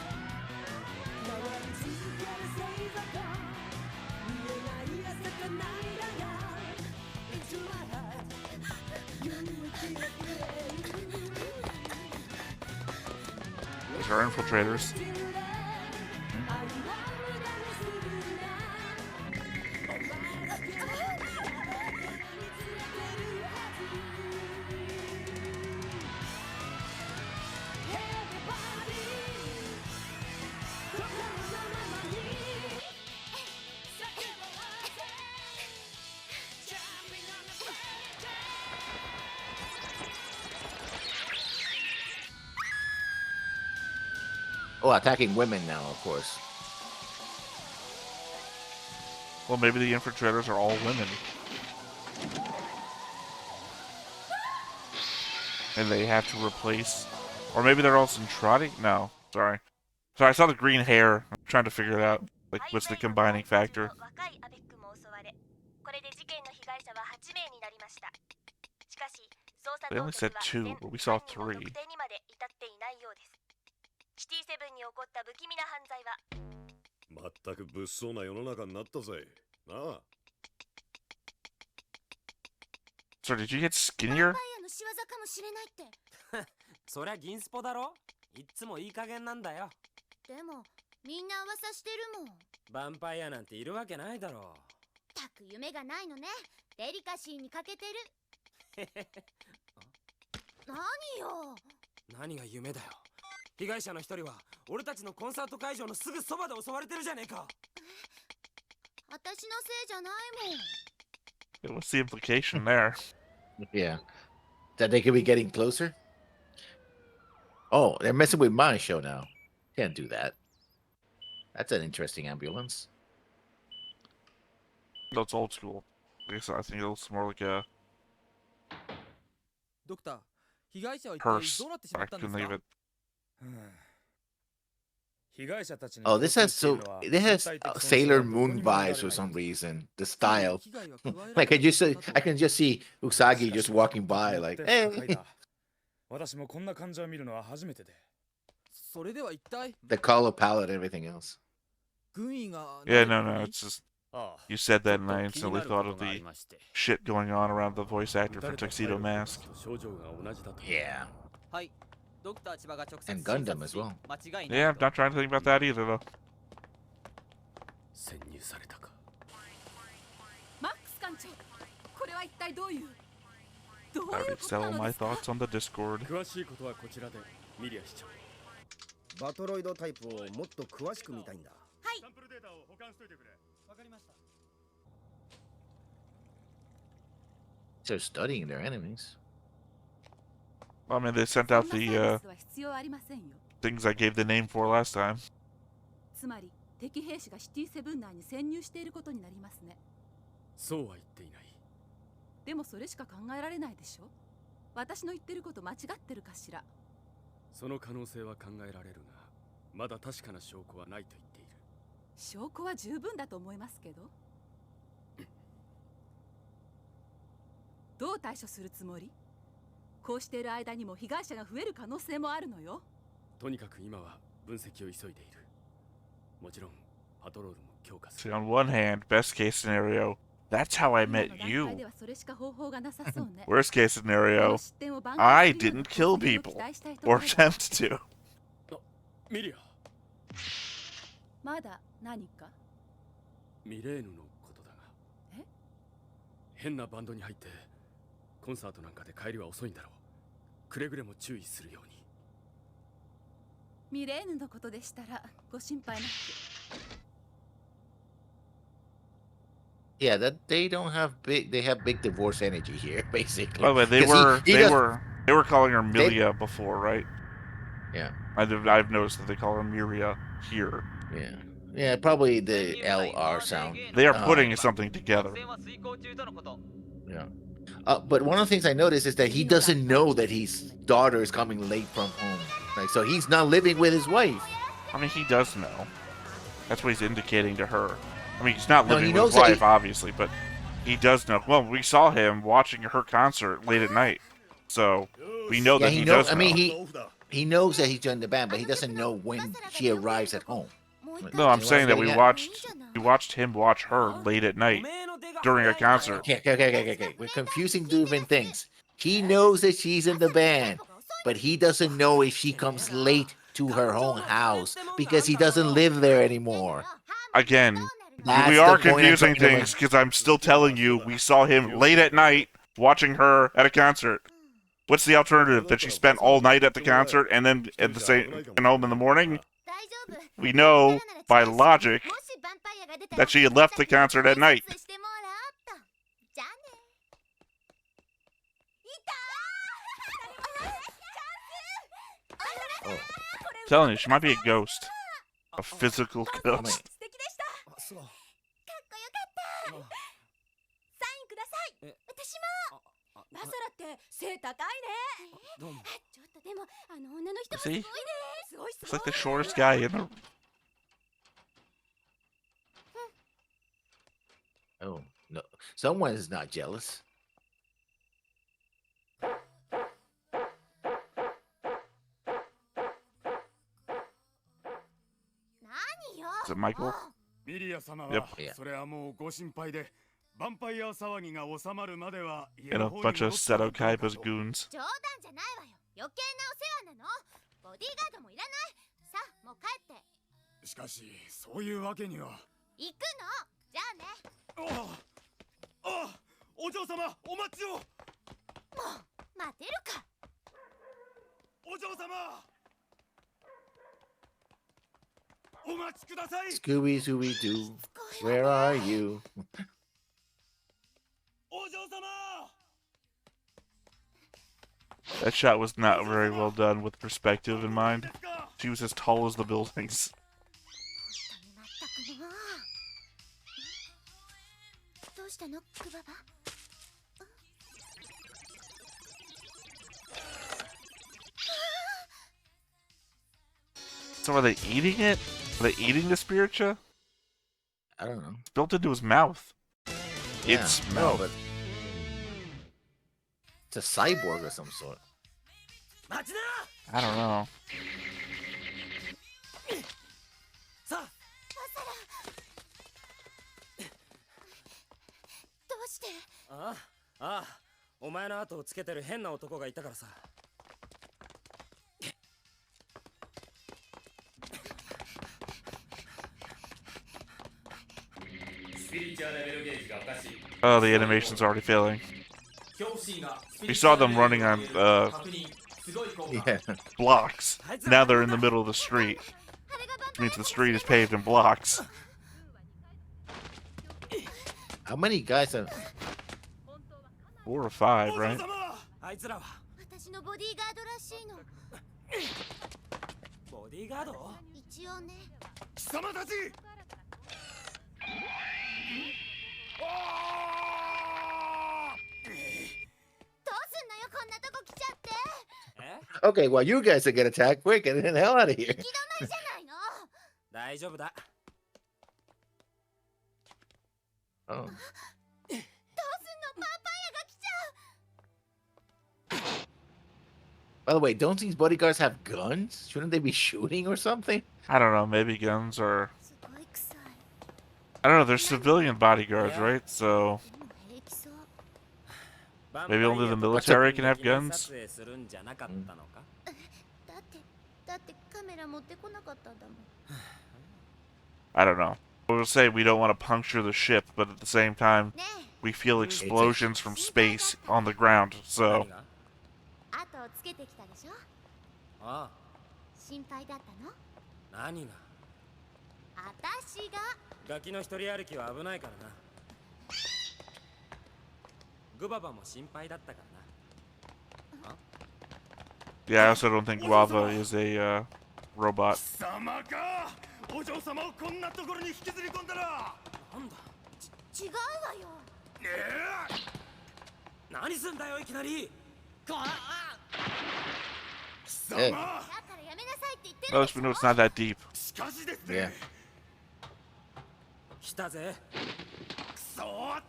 Those are infiltrators. Oh, attacking women now, of course. Well, maybe the infiltrators are all women. And they have to replace... Or maybe they're all Centrati? No, sorry. Sorry, I saw the green hair. I'm trying to figure it out. Like, what's the combining factor? They only said 2, but we saw 3. シティセブンに起こった不気味な犯罪は全く物騒な世の中になったぜ。なあ。So did you get skinnier? そりゃ銀スポだろ。いっつもいい加減なんだよ。でもみんな噂してるもん。ヴァンパイアなんているわけないだろう。たかく夢がないのね。デリカシーに欠けてる。何よ。何が夢だよ。被害者の一人は俺たちのコンサート会場のすぐそばで襲われてるじゃねえか。私のせいじゃないもん。What's the implication there? Yeah. That they could be getting closer? Oh, they're messing with my show now. Can't do that. That's an interesting ambulance. No, it's old school. I think it looks more like a ドクター、被害者は一体 hearse. どうなってしま I ったんで couldn't す think か of it. 被害者たちに Oh, this has 共通 so しているのは this has 身体的損傷 Sailor はどこにも Moon 見られない vibes for some reason. The style. 被害が加えられ Like I た just こと I can just see Usagi just walking by like, とっても hey. 不快だ私もこんな患者を見るのは初めてでそれでは一体 The color palette and everything else. 軍医が Yeah, no, no. It's just ああ you said that, and ちょ I っと気に instantly なるこ thought と of があり the まして shit going on around the voice actor 撃 for たれた Tuxedo パイロッ Mask. トと症状が同じだと Yeah. はいドクター千葉が直接 And Gundam as well. 間違いない Yeah, I'm と not trying to think about that either, though. 潜入されたかマックス艦長、これは一体どういうどう I いう would ことな sell の my ですか。 thoughts on the Discord. 詳しいことはこちらでミリア市長バトロイドタイプをもっと詳しく見たいんだ。サンプルデータを保管しといてくれわかりました They're studying their enemies. I mean, they sent そん out なサー the ビスは必要ありませんよ。 things I gave the name for last time. つまり敵兵士がシティセブン内に潜入していることになりますね。そうは言っていないでもそれしか考えられないでしょ。私の言ってること間違ってるかしら。その可能性は考えられるがまだ確かな証拠はないと言っている証拠は十分だと思いますけど。どう対処するつもり？こうしている間にも被害者が増える可能性もあるのよ。とにかく今は分析を急いでいるもちろんパトロールも強化す See, る on one hand, best case scenario, that's how I 今の met 段階 you. ではそれしか方法がなさそうね。 Worst case この scenario, 失点を挽 I 回するような didn't kill 攻撃を people 期待したいとこ or ろだ。 attempt to. ミリアまだ何か？ミレーヌのことだがえ変なバンドに入ってコンサートなんかで帰りは遅いんだろうくれぐれも注意するようにミレーヌのことでしたらご心配なく。 Yeah, that they don't have big. They have big divorce energy here, basically. By the way, they 'Cause he they were calling her They- Milia before, right? Yeah. I've noticed that they call her Miria here. Yeah. Yeah, probably the LR sound. They are putting something together. Yeah. But one of the things I noticed is that he doesn't know that his daughter is coming late from home. Like, so he's not living with his wife. I mean, he does know. That's what he's indicating to her. I mean, he's not No, living he with knows his that wife, obviously, but he does know. Well, we saw him watching her concert late at night, so we know Yeah, that he he knows. does I mean, know. he knows that he's joined the band, but he doesn't know when she arrives at home. No, I'm See what saying that getting we at? watched him watch her late at night during a concert. Okay. We're confusing different things. He knows that she's in the band, but he doesn't know if she comes late to her own house because he doesn't live there anymore. Again, That's we the are point I'm confusing trying to make. things because I'm still telling you we saw him late at night watching her at a concert. What's the alternative? That she spent all night at the concert and then at the same and home in the morning? We know by logic that she had left the concert at night. Oh. Telling you, she might be a ghost. A physical ghost. 素敵でした。そうかっこよかった。サインください。私も。バサラって背高いね。どうもちょっとでも女の人は Is すごい he? ね。すごいす It's ごい。 like the shortest guy in the. Oh no, someone is not jealous. Is it Michael? ミリア様 Yep. はそれはもうご心配でヴァンパイア騒ぎが収まるまでは家 And の a 方に bunch 戻 of ったらどうか Seto と Kaiba's goons. 冗談じゃないわよ。余計なお世話なの。ボディーガードもいらない。さあ、もう帰って。しかしそういうわけには行くの。じゃあね。おうお嬢様お待ちを。もう待てるか。お嬢様お待ちください。 Scooby Zooby Doo, where are you? お嬢様 That shot was not very well done with perspective in mind. She was as tall as the buildings. まったくもう。どうしたのクババ。 So are they eating it? Are they eating the spiritua? I don't know. It's built into his mouth. Yeah, Its no, mouth. but it's a cyborg of some sort. 待ちな。 I don't know. さあマサラ。どうして。ああ、ああ、お前の後をつけてる変な男がいたからさ。Oh, the animation's already failing. We saw them running on Yeah. blocks. Now they're in the middle of the street. Which means the street is paved in blocks. How many guys are? 4 or 5, お right? 嬢様あいつらは私のボディーガードらしいの。ボディーガード。一応ね。貴様たち。 どうすんのよこんなとこ来ちゃって。 Okay, well, you guys are gonna attack. We're getting the hell out of here. 行き止まりじゃないの。大丈夫だ。 Oh. どうすんのパパヤが来ちゃう。 By the way, don't these bodyguards have guns? Shouldn't they be shooting or something? I don't know, maybe guns are... すごい臭い。 I don't know, they're civilian bodyguards, right? So でも平気そう。 maybe only the military can have guns? だってカメラ持ってこなかったんだもん。 I don't know. We'll say we don't want to puncture the ship, but at the same time, ね we feel explosions from space on the ground, so... え、後をつけてきたでしょ。ああ、心配だったの。何が。私が。ガキの一人歩きは危ないからな。グババも心配だったからな。 Yeah, I also don't think Guava is a robot. 貴様か。お嬢様をこんなところに引きずり込んだら。なんだ。違うわよ。何すんだよいきなり。貴様。 Hey. だからやめなさいって言ってる。 Notice we know it's not that deep. しかしですね。 Yeah. 来たぜ。くそー。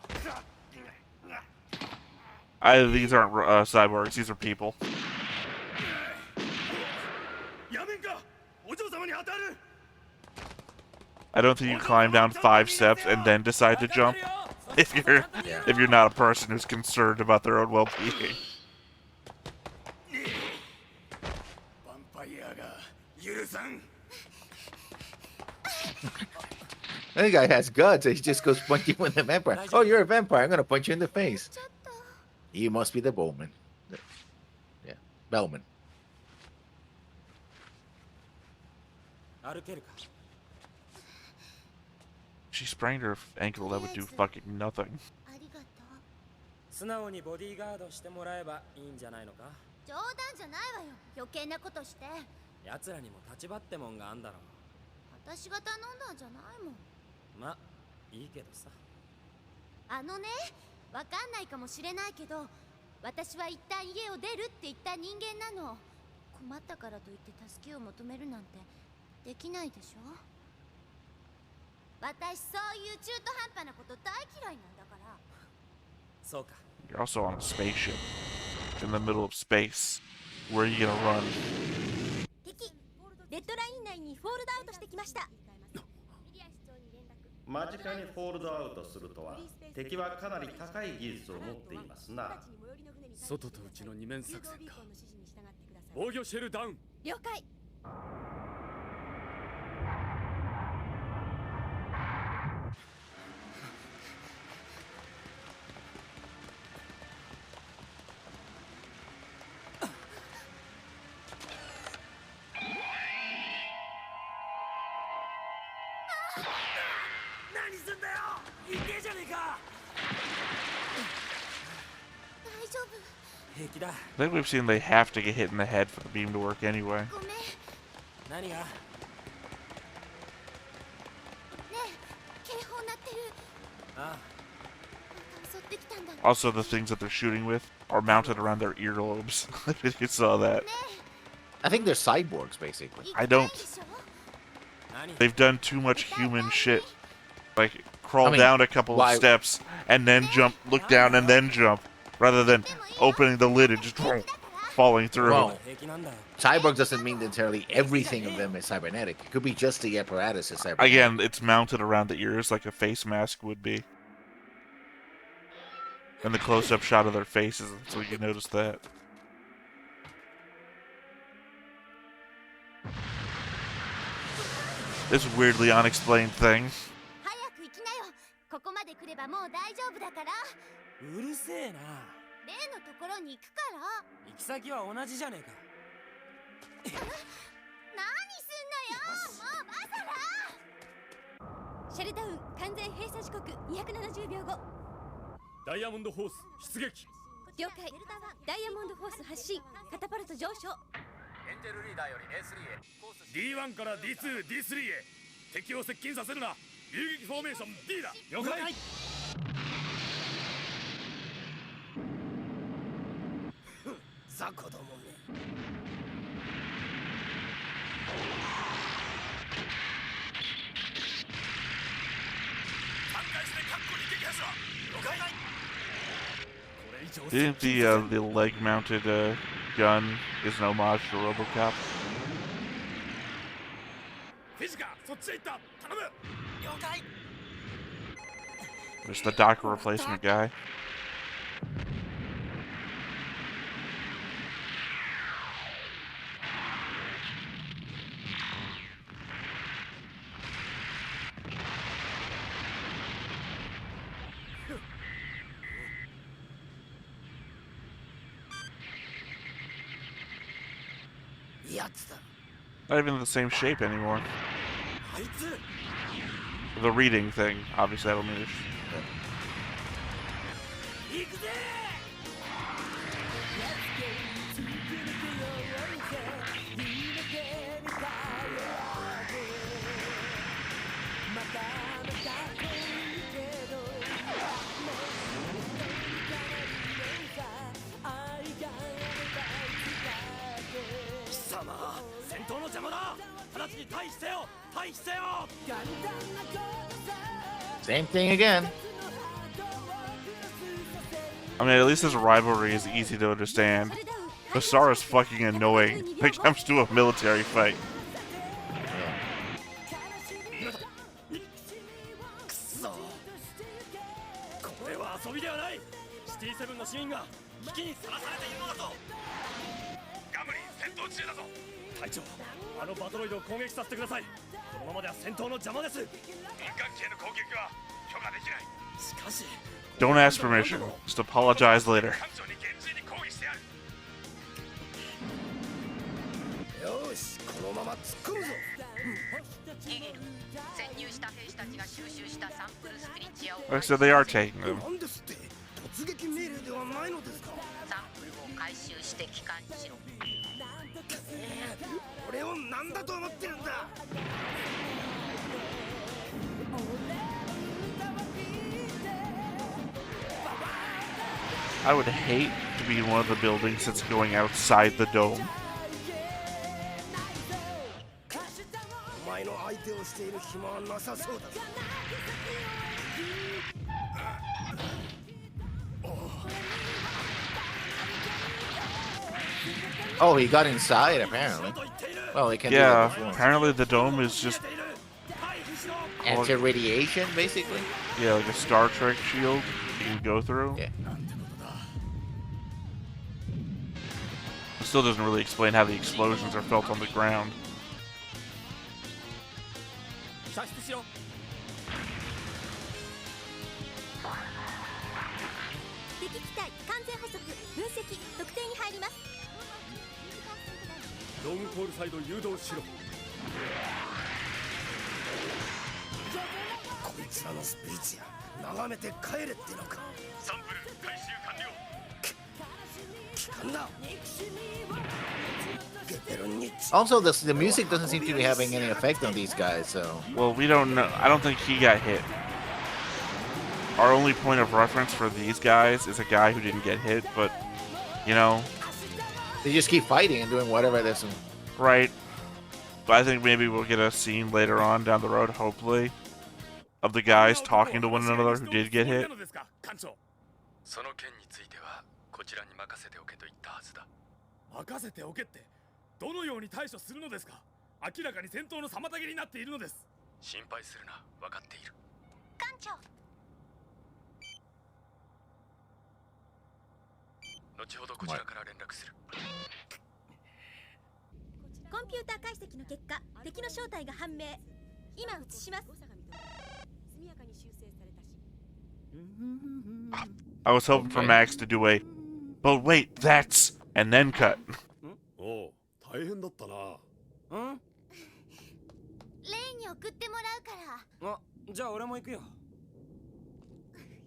These aren't cyborgs, these are people. やめんか。お嬢様に当たる。 I don't think you climb down 5 steps and then decide to jump if you're not a person who's concerned about their own well-being. ヴァンパイアが許さん。 That guy has guts. He just goes punching with the vampire. Oh, you're a vampire. I'm gonna punch you in the face. You must be the Bowman. Yeah, Bellman. 歩けるか。 She sprained her ankle, that would do fucking nothing. ありがとう。素直にボディーガードしてもらえばいいんじゃないのか。冗談じゃないわよ。余計なことして。奴らにも立場ってもんがあんだろ私が頼んだんじゃないもん。う。ま、いいけどさ。あのね、わかんないかもしれないけど、私は一旦家を出るって言った人間なの。困ったからといって助けを求めるなんてできないでしょ。私そういう中途半端なこと大嫌いなんだから。そうか。 You're also on a spaceship. In the middle of space. Where are you gonna run? 敵レッドライン内にフォールドアウトしてきました。間近にフォールドアウトするとは敵はかなり高い技術を持っていますな。外と内の二面作戦か。防御シェルダウン。了解。 Is 何すんだよ。痛えじゃねえか。大丈夫。平気だ。I think we've seen they have to get hit in the head for the beam to work anyway. ごめん。ね何が。え、警報鳴ってる。ああ。襲ってきたんだ。Also, the things that they're shooting with are mounted around their earlobes. You saw that. I think they're cyborgs, basically. I don't. They've done too much human shit. Like, crawl down a couple of steps, and then jump, look down, and then jump. Rather than opening the lid and just falling through. Well, cyborg doesn't mean necessarily everything of them is cybernetic. It could be just the apparatus is cybernetic. Again, it's mounted around the ears like a face mask would be. And the close-up shot of their faces, so you notice that. This weirdly unexplained thing. 早く行きなよ。ここまで来ればもう大丈夫だから。うるせえな。例のところに行くから。行き先は同じじゃねえか。何すんのよ。もうバサラ。シャルダウン完全閉鎖時刻270秒後。ダイヤモンドフォース出撃。了解。ダイヤモンドフォース発進。カタパルト上昇。エンジェルリーダーより A3 へ。D1 から D2、D3 へ。敵を接近させるな。遊撃フォーメーション D だ。了解。雑魚どもめ。3回してカッコに撃破しろ。了解。 Didn't the leg-mounted gun is an homage to RoboCop? There's the Docker replacement guy. Not even the same shape anymore. The reading thing, obviously, I don't mean it. Same thing again. I mean, at least this rivalry is easy to understand. Basara's fucking annoying when it comes to a military fight. Don't ask permission. Just apologize later. Like I said, they are taking them. I would hate to be in one of the buildings that's going outside the dome. Oh, he got inside, apparently. Well, he can do that before. Apparently the dome is just anti-radiation, basically. Yeah, like a Star Trek shield you can go through. Yeah. It still doesn't really explain how the explosions are felt on the ground. つらのスピーチや眺めて帰れってのか。サンプル回収完了。聞かんな。ゲペロニッチ。 Also, the music doesn't seem to be having any effect on these guys. So Well, we don't know. I don't think he got hit. Our only point of reference for these guys is a guy who didn't get hit, but, you know, they just keep fighting and doing whatever. There's some right. But I think maybe we'll get a scene later on down the road, hopefully, of the guys talking to one another who did get hit. その件についてはこちらに任せておけと言ったはずだ。任せておけってどのように対処するのですか。明らかに戦闘の妨げになっているのです。心配するな、分かっている。艦長。後ほどこちらから連絡する。コンピューター解析の結果、敵の正体が判明。今映します。 I was hoping for Max to do a, but wait, that's, and then cut. おう、大変だったな。うん。レイに送ってもらうから。あ、じゃあ俺も行くよ。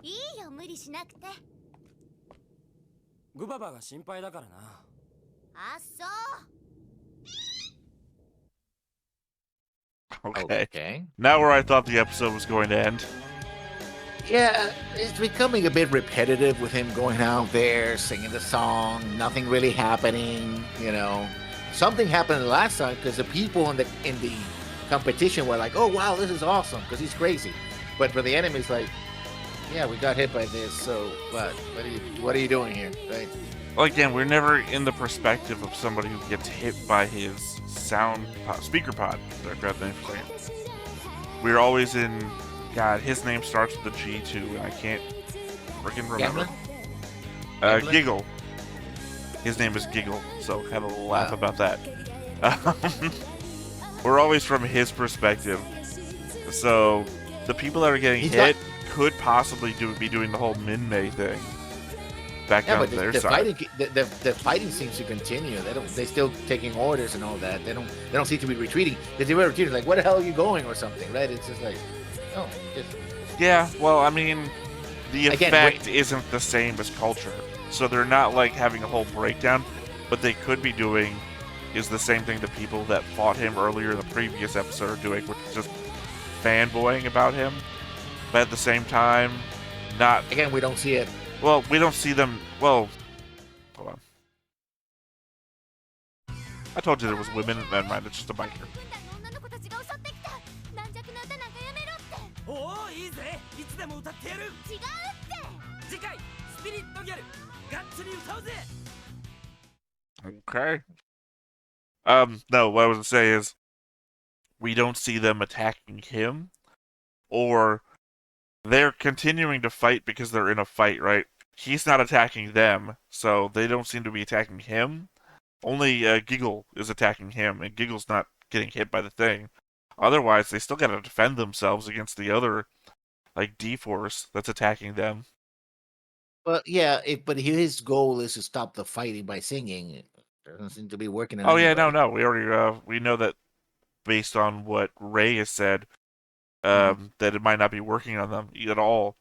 いいよ、無理しなくて。グババが心配だからな。あ、そう。Okay. Now where I thought the episode was going to end. Yeah, it's becoming a bit repetitive with him going out there singing the song, nothing really happening. You know, something happened last time because the people in the competition were like, "Oh wow, this is awesome," because he's crazy. But for the enemies, like, yeah, we got hit by this, so what? What are you doing here? Right? Well, again, we're never in the perspective of somebody who gets hit by his speaker pod. Did I grab the name for a second? We're always in. God, his name starts with a G too, and I can't freaking remember. Giggle. His name is Giggle, so have a little laugh about that. We're always from his perspective, so the people that are getting hit could possibly be doing the whole Min-Mei thing. Back down to their side. The fighting seems to continue. They're still taking orders and all that. They don't seem to be retreating. If they were retreating, like, where the hell are you going or something, right? It's just like. Oh, yeah, well, I mean, the effect isn't the same as culture. So they're not, like, having a whole breakdown. What they could be doing is the same thing the people that fought him earlier in the previous episode are doing, which is just fanboying about him. But at the same time, not... Again, we don't see it. Well, we don't see them... Well, hold on. I told you there was women. Never mind, it's just a biker. おお、いいぜ。いつでも歌ってやる。違うって。次回スピリットギャルガッツリ歌うぜ。Okay. No, what I was gonna say is we don't see them attacking him, or they're continuing to fight because they're in a fight, right? He's not attacking them, so they don't seem to be attacking him. Only Giggle is attacking him, and Giggle's not getting hit by the thing. Otherwise, they still gotta defend themselves against the other, like, D-Force that's attacking them. But yeah, but his goal is to stop the fighting by singing. It doesn't seem to be working. Oh yeah, no. We already we know that based on what Ray has said, that it might not be working on them at all.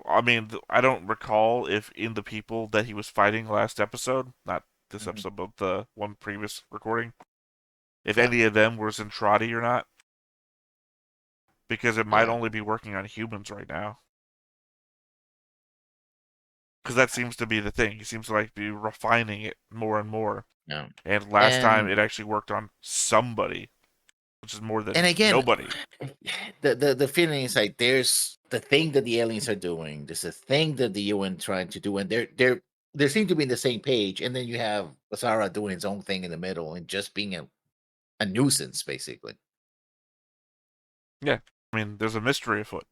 I mean, I don't recall if in the people that he was fighting last episode, not this episode, but the one previous recording, if any of them were Zentradi or not. Because it might only be working on humans right now. Because that seems to be the thing. He seems to like be refining it more and more. Yeah. And last time it actually worked on somebody, which is more than nobody. The feeling is like there's the thing that the aliens are doing. There's a thing that the UN trying to do, and they seem to be in the same page. And then you have Basara doing his own thing in the middle and just being a nuisance, basically. Yeah, I mean, there's a mystery afoot.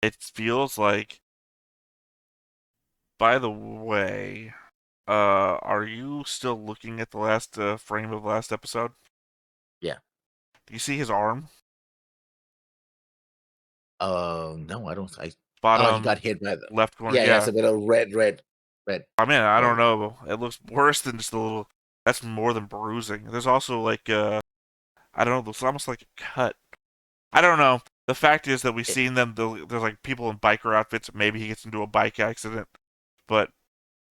It feels like. By the way, are you still looking at the last frame of the last episode? Yeah. Do you see his arm? No, I don't. Bottom he got hit by the left corner. Yeah, it's a bit of red. I mean, I don't know. It looks worse than just a little. That's more than bruising. There's also like I don't know. It's almost like a cut I don't know. The fact is that we've seen them. There's like people in biker outfits. Maybe he gets into a bike accident, but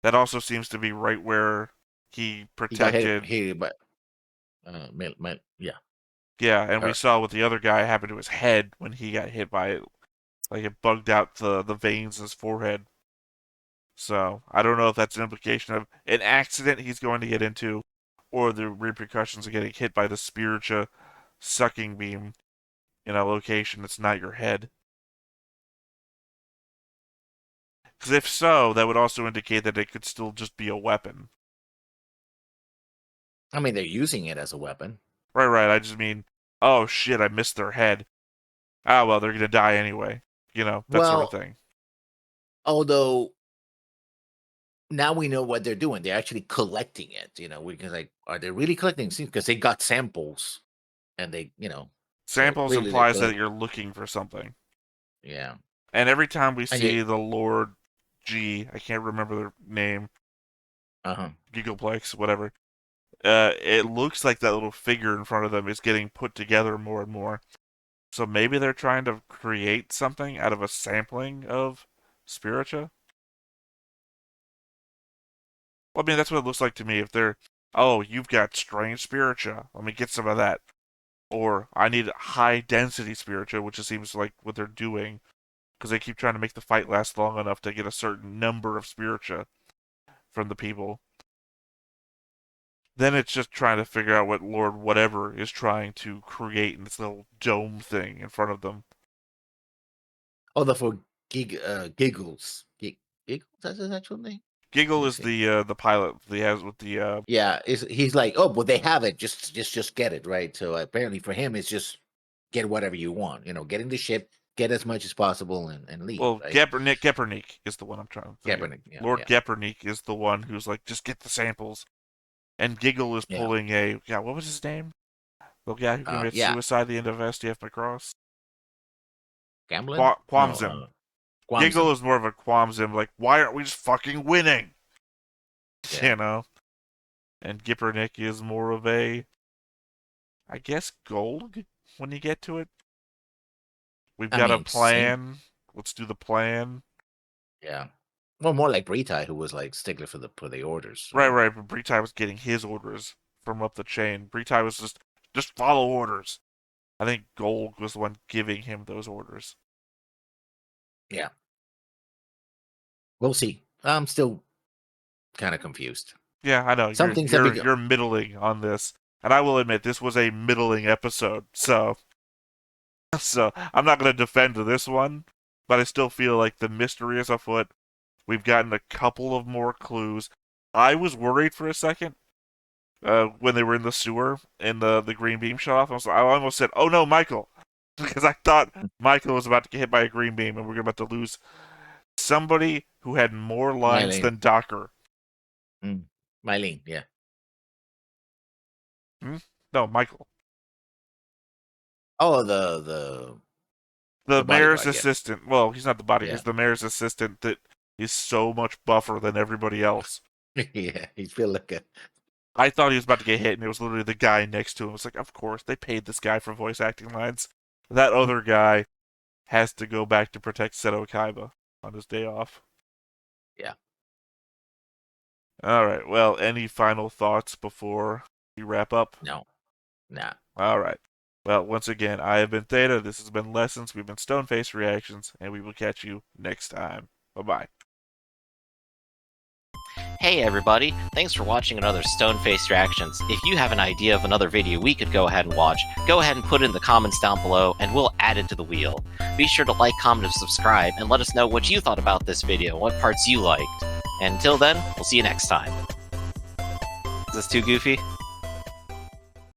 that also seems to be right where he protected. He got hit, but yeah. Yeah, and we Or- saw what the other guy happened to his head when he got hit by it. Like it bugged out the veins in his forehead. So I don't know if that's an implication of an accident he's going to get into, or the repercussions of getting hit by the Spiritia sucking beam in a location that's not your head. Because if so, that would also indicate that it could still just be a weapon. I mean, they're using it as a weapon. Right. I just mean, oh shit, I missed their head. Ah, well, they're gonna die anyway. You know, that sort of thing. Although now we know what they're doing. They're actually collecting it. You know, we can like, are they really collecting? Because they got samples, and they, Samples so really implies that you're looking for something. Yeah. And every time we see the Lord G, I can't remember their name. Giggleplex, whatever. It looks like that little figure in front of them is getting put together more and more. So maybe they're trying to create something out of a sampling of Spiritia? Well, I mean, that's what it looks like to me. If they're, oh, you've got strange Spiritia, let me get some of that. Or, I need high-density Spiritia, which it seems like what they're doing. Because they keep trying to make the fight last long enough to get a certain number of Spiritia from the people. Then it's just trying to figure out what Lord Whatever is trying to create in this little dome thing in front of them. Oh, for Giggles. Giggles, that's his actual name? Giggle is the pilot he has with the Yeah, he's like, oh, well, they have it. Just get it, right? So apparently for him, it's just get whatever you want. Get in the ship, get as much as possible, and leave. Well, right? Geppernick is the one I'm trying to think of. Yeah, Lord Geppernick is the one who's like, just get the samples. And Giggle is pulling what was his name? The guy who commits suicide at the end of SDF Macross? Gamblin? Quamsim. Giggle is more of a Quamsim, like, why aren't we just fucking winning? Yeah. And Gippernick is more of a, I guess, Golg, when you get to it. We've got a plan. Let's do the plan. Yeah. Well, more like Britai, who was like stickler for the orders. Right. But Britai was getting his orders from up the chain. Britai was just follow orders. I think Golg was the one giving him those orders. Yeah. We'll see. I'm still kind of confused. Yeah, I know. You're middling on this. And I will admit, this was a middling episode. So I'm not going to defend this one, but I still feel like the mystery is afoot. We've gotten a couple of more clues. I was worried for a second when they were in the sewer and the green beam shut off. I almost said, oh no, Michael. Because I thought Michael was about to get hit by a green beam and we're about to lose somebody who had more lines than Docker. Mylene, yeah. No, Michael. Oh, the mayor's assistant. Yeah. Well, he's not the bodyguard. He's the mayor's assistant that is so much buffer than everybody else. Yeah, he's feel like a... I thought he was about to get hit, and it was literally the guy next to him. It's like, of course, they paid this guy for voice acting lines. That other guy has to go back to protect Seto Kaiba on his day off. Yeah. All right. Well, any final thoughts before we wrap up? No. Nah. All right. Well, once again, I have been Theta. This has been Lessons. We've been Stoneface Reactions, and we will catch you next time. Bye-bye. Hey everybody, thanks for watching another Stoneface Reactions. If you have an idea of another video we could go ahead and watch, go ahead and put it in the comments down below and we'll add it to the wheel. Be sure to like, comment, and subscribe and let us know what you thought about this video, what parts you liked. And until then, we'll see you next time. Is this too goofy?